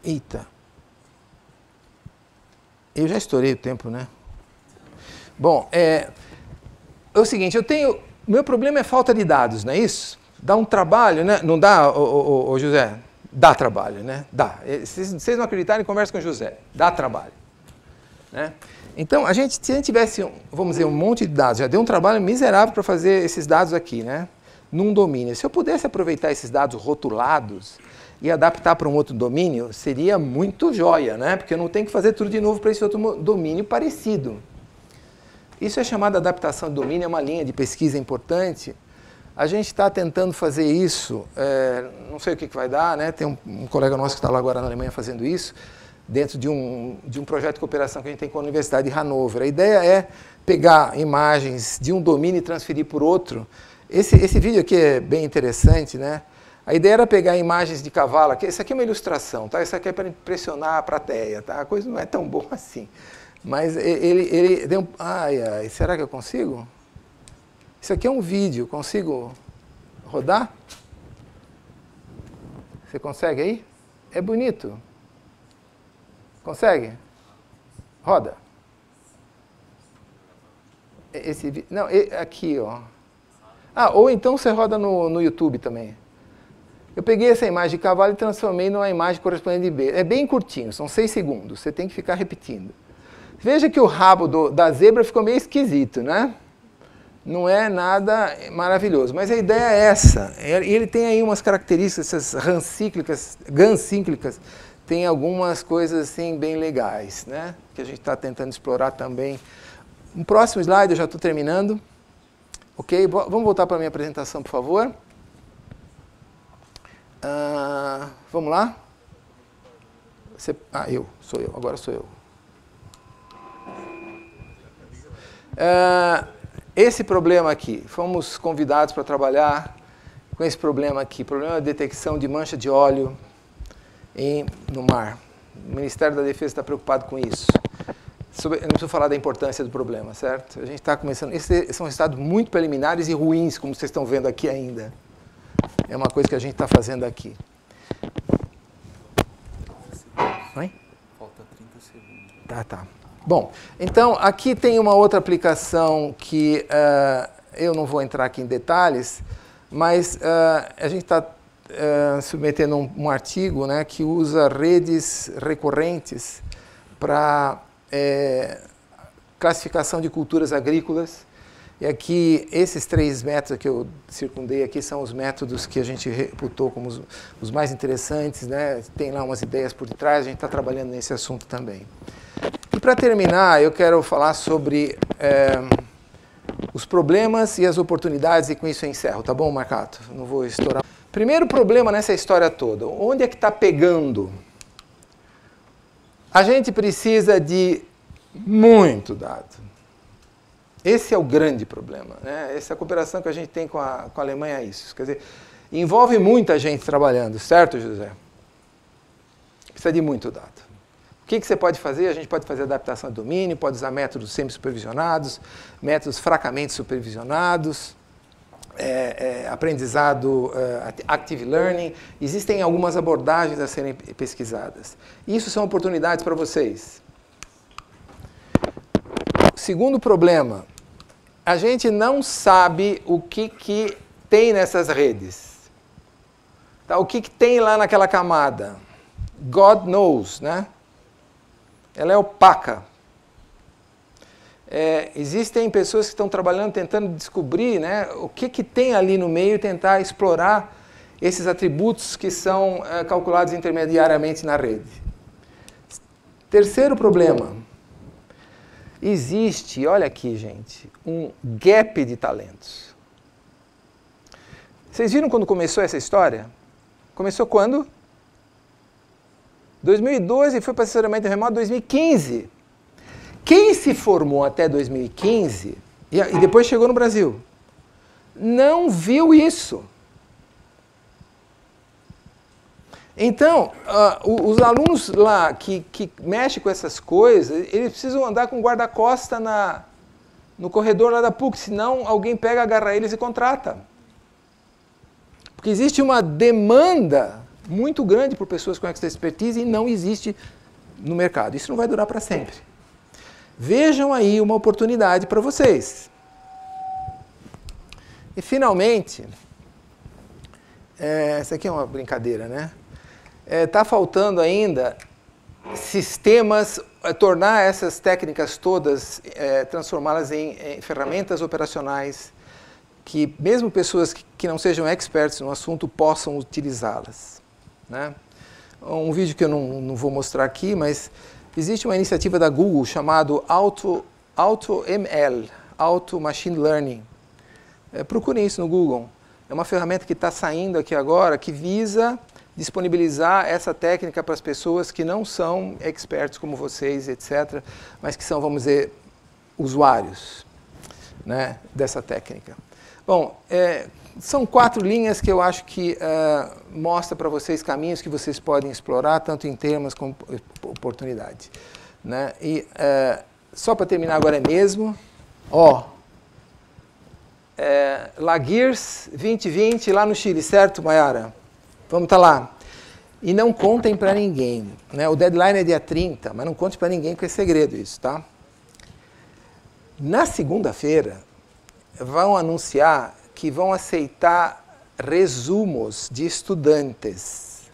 Eita. Eu já estourei o tempo, né? Bom, é o seguinte, meu problema é falta de dados, não é isso? Dá um trabalho, né? Não dá, ô José? Dá trabalho, né? Dá. Se vocês não acreditarem, conversa com o José. Dá trabalho. Né? Então, se a gente tivesse, vamos dizer, um monte de dados, já deu um trabalho miserável para fazer esses dados aqui, né? Num domínio. Se eu pudesse aproveitar esses dados rotulados e adaptar para um outro domínio, seria muito joia, né? Porque eu não tenho que fazer tudo de novo para esse outro domínio parecido. Isso é chamado de adaptação de domínio, é uma linha de pesquisa importante. A gente está tentando fazer isso, não sei o que vai dar, né? Tem um colega nosso que está lá agora na Alemanha fazendo isso, dentro de um projeto de cooperação que a gente tem com a Universidade de Hannover. A ideia é pegar imagens de um domínio e transferir por outro. Esse vídeo aqui é bem interessante, né? A ideia era pegar imagens de cavalo. Isso aqui é uma ilustração, tá? Isso aqui é para impressionar a plateia, tá? A coisa não é tão boa assim. Mas ele deu um... Ai, será que eu consigo? Isso aqui é um vídeo, consigo rodar? Você consegue aí? É bonito. Consegue? Roda. Não, aqui, ó. Ou então você roda no YouTube também. Eu peguei essa imagem de cavalo e transformei numa imagem correspondente de B. É bem curtinho, são 6 segundos. Você tem que ficar repetindo. Veja que o rabo da zebra ficou meio esquisito, né? Não é nada maravilhoso, mas a ideia é essa. Ele tem aí umas características, essas GAN cíclicas, tem algumas coisas assim bem legais, né? Que a gente está tentando explorar também. No próximo slide, eu já estou terminando. Ok? Vamos voltar para a minha apresentação, por favor. Vamos lá? Agora sou eu. Esse problema aqui, fomos convidados para trabalhar com esse problema aqui, problema de detecção de mancha de óleo no mar. O Ministério da Defesa está preocupado com isso. Eu não preciso falar da importância do problema, certo? A gente está começando... Esses são resultados muito preliminares e ruins, como vocês estão vendo aqui ainda. É uma coisa que a gente está fazendo aqui. Oi? Falta 30 segundos. Tá. Bom, então aqui tem uma outra aplicação que eu não vou entrar aqui em detalhes, mas a gente está submetendo um artigo, né, que usa redes recorrentes para classificação de culturas agrícolas. E aqui, esses 3 métodos que eu circundei aqui são os métodos que a gente reputou como os mais interessantes, né? Tem lá umas ideias por detrás, a gente está trabalhando nesse assunto também. E para terminar, eu quero falar sobre os problemas e as oportunidades, e com isso eu encerro, tá bom, Marcato? Não vou estourar. Primeiro problema nessa história toda, onde é que está pegando? A gente precisa de muito dado. Esse é o grande problema, né? Essa cooperação que a gente tem com a Alemanha é isso. Quer dizer, envolve muita gente trabalhando, certo, José? Precisa de muito dado. O que você pode fazer? A gente pode fazer adaptação de domínio, pode usar métodos semi-supervisionados, métodos fracamente supervisionados, aprendizado active learning. Existem algumas abordagens a serem pesquisadas. Isso são oportunidades para vocês. Segundo problema, a gente não sabe o que tem nessas redes. Tá? O que tem lá naquela camada? God knows, né? Ela é opaca. Existem pessoas que estão trabalhando, tentando descobrir, né, o que tem ali no meio e tentar explorar esses atributos que são calculados intermediariamente na rede. Terceiro problema. Existe, olha aqui, gente, um gap de talentos. Vocês viram quando começou essa história? Começou quando? 2012 e foi para assessoramento remoto em 2015. Quem se formou até 2015 e depois chegou no Brasil, não viu isso. Então, os alunos lá que mexem com essas coisas, eles precisam andar com guarda-costa no corredor lá da PUC, senão alguém pega, agarra eles e contrata. Porque existe uma demanda muito grande por pessoas com essa expertise e não existe no mercado. Isso não vai durar para sempre. Vejam aí uma oportunidade para vocês. E, finalmente, essa aqui é uma brincadeira, né? Está faltando ainda sistemas, tornar essas técnicas todas, transformá-las em ferramentas operacionais que mesmo pessoas que não sejam experts no assunto possam utilizá-las, né? Um vídeo que eu não vou mostrar aqui, mas existe uma iniciativa da Google chamada AutoML, Auto Machine Learning. Procurem isso no Google. É uma ferramenta que está saindo aqui agora que visa disponibilizar essa técnica para as pessoas que não são experts como vocês, etc., mas que são, vamos dizer, usuários, né, dessa técnica. Bom, são 4 linhas que eu acho que mostra para vocês caminhos que vocês podem explorar, tanto em termos como oportunidade. Né? E só para terminar agora mesmo, Laguiers 2020 lá no Chile, certo, Mayara? Vamos estar lá. E não contem para ninguém. Né? O deadline é dia 30, mas não conte para ninguém, porque é segredo isso, tá? Na segunda-feira, vão anunciar que vão aceitar resumos de estudantes.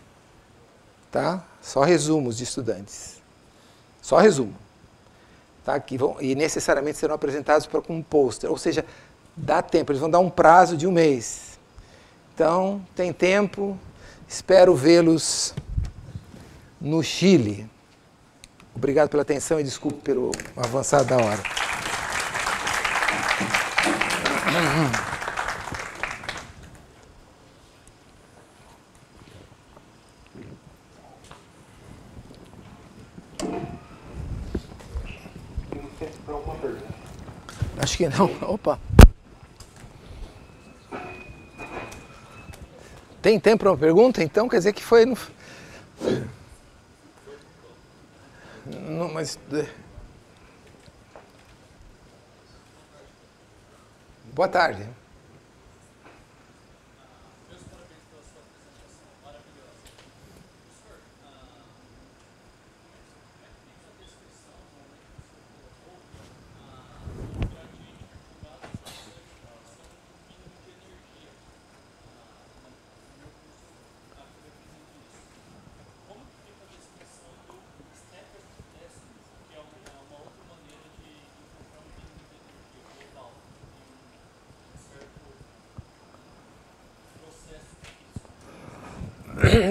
Tá? Só resumos de estudantes. Só resumo. Tá? E necessariamente serão apresentados com um pôster. Ou seja, dá tempo, eles vão dar um prazo de 1 mês. Então, tem tempo. Espero vê-los no Chile. Obrigado pela atenção e desculpe pelo avançado da hora. Acho que não. Opa. Tem tempo para uma pergunta? Então quer dizer que foi... Não, mas... Boa tarde.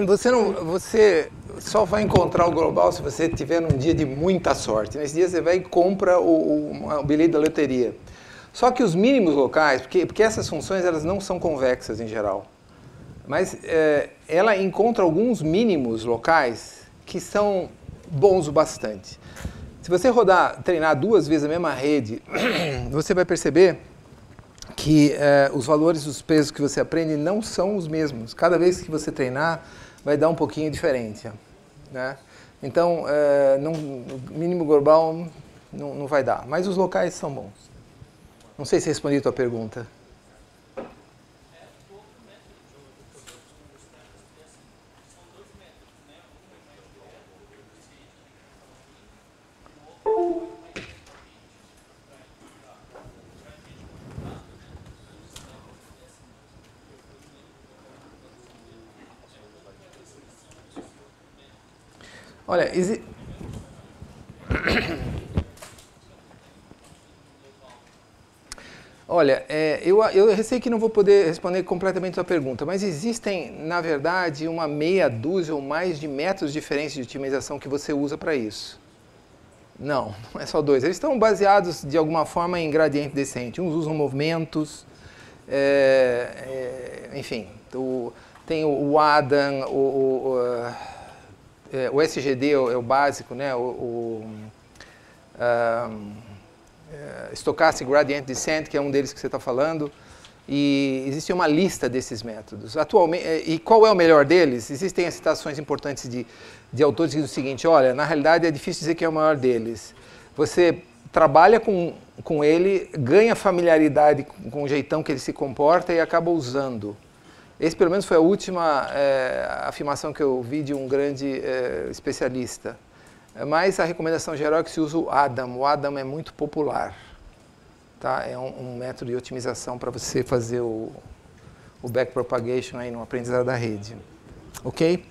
Você só vai encontrar o global se você tiver num dia de muita sorte. Nesse dia você vai e compra o bilhete da loteria. Só que os mínimos locais, porque essas funções elas não são convexas em geral, mas ela encontra alguns mínimos locais que são bons o bastante. Se você treinar 2 vezes a mesma rede, você vai perceber que os valores dos pesos que você aprende não são os mesmos. Cada vez que você treinar, vai dar um pouquinho diferente. Né? Então, no mínimo global não vai dar. Mas os locais são bons. Não sei se respondi a tua pergunta. Olha, eu sei que não vou poder responder completamente a sua pergunta, mas existem, na verdade, uma meia dúzia ou mais de métodos diferentes de otimização que você usa para isso. Não é só 2. Eles estão baseados, de alguma forma, em gradiente descente. Uns usam movimentos, enfim, tem o Adam, o SGD é o básico, né? Stochastic Gradient Descent, que é um deles que você está falando, e existe uma lista desses métodos. Atualmente, e qual é o melhor deles? Existem citações importantes de autores que dizem o seguinte: olha, na realidade é difícil dizer que é o maior deles. Você trabalha com ele, ganha familiaridade com o jeitão que ele se comporta e acaba usando. Esse, pelo menos, foi a última afirmação que eu vi de um grande especialista. Mas a recomendação geral é que se use o Adam. O Adam é muito popular. Tá? É um método de otimização para você fazer o backpropagation aí no aprendizado da rede. Ok?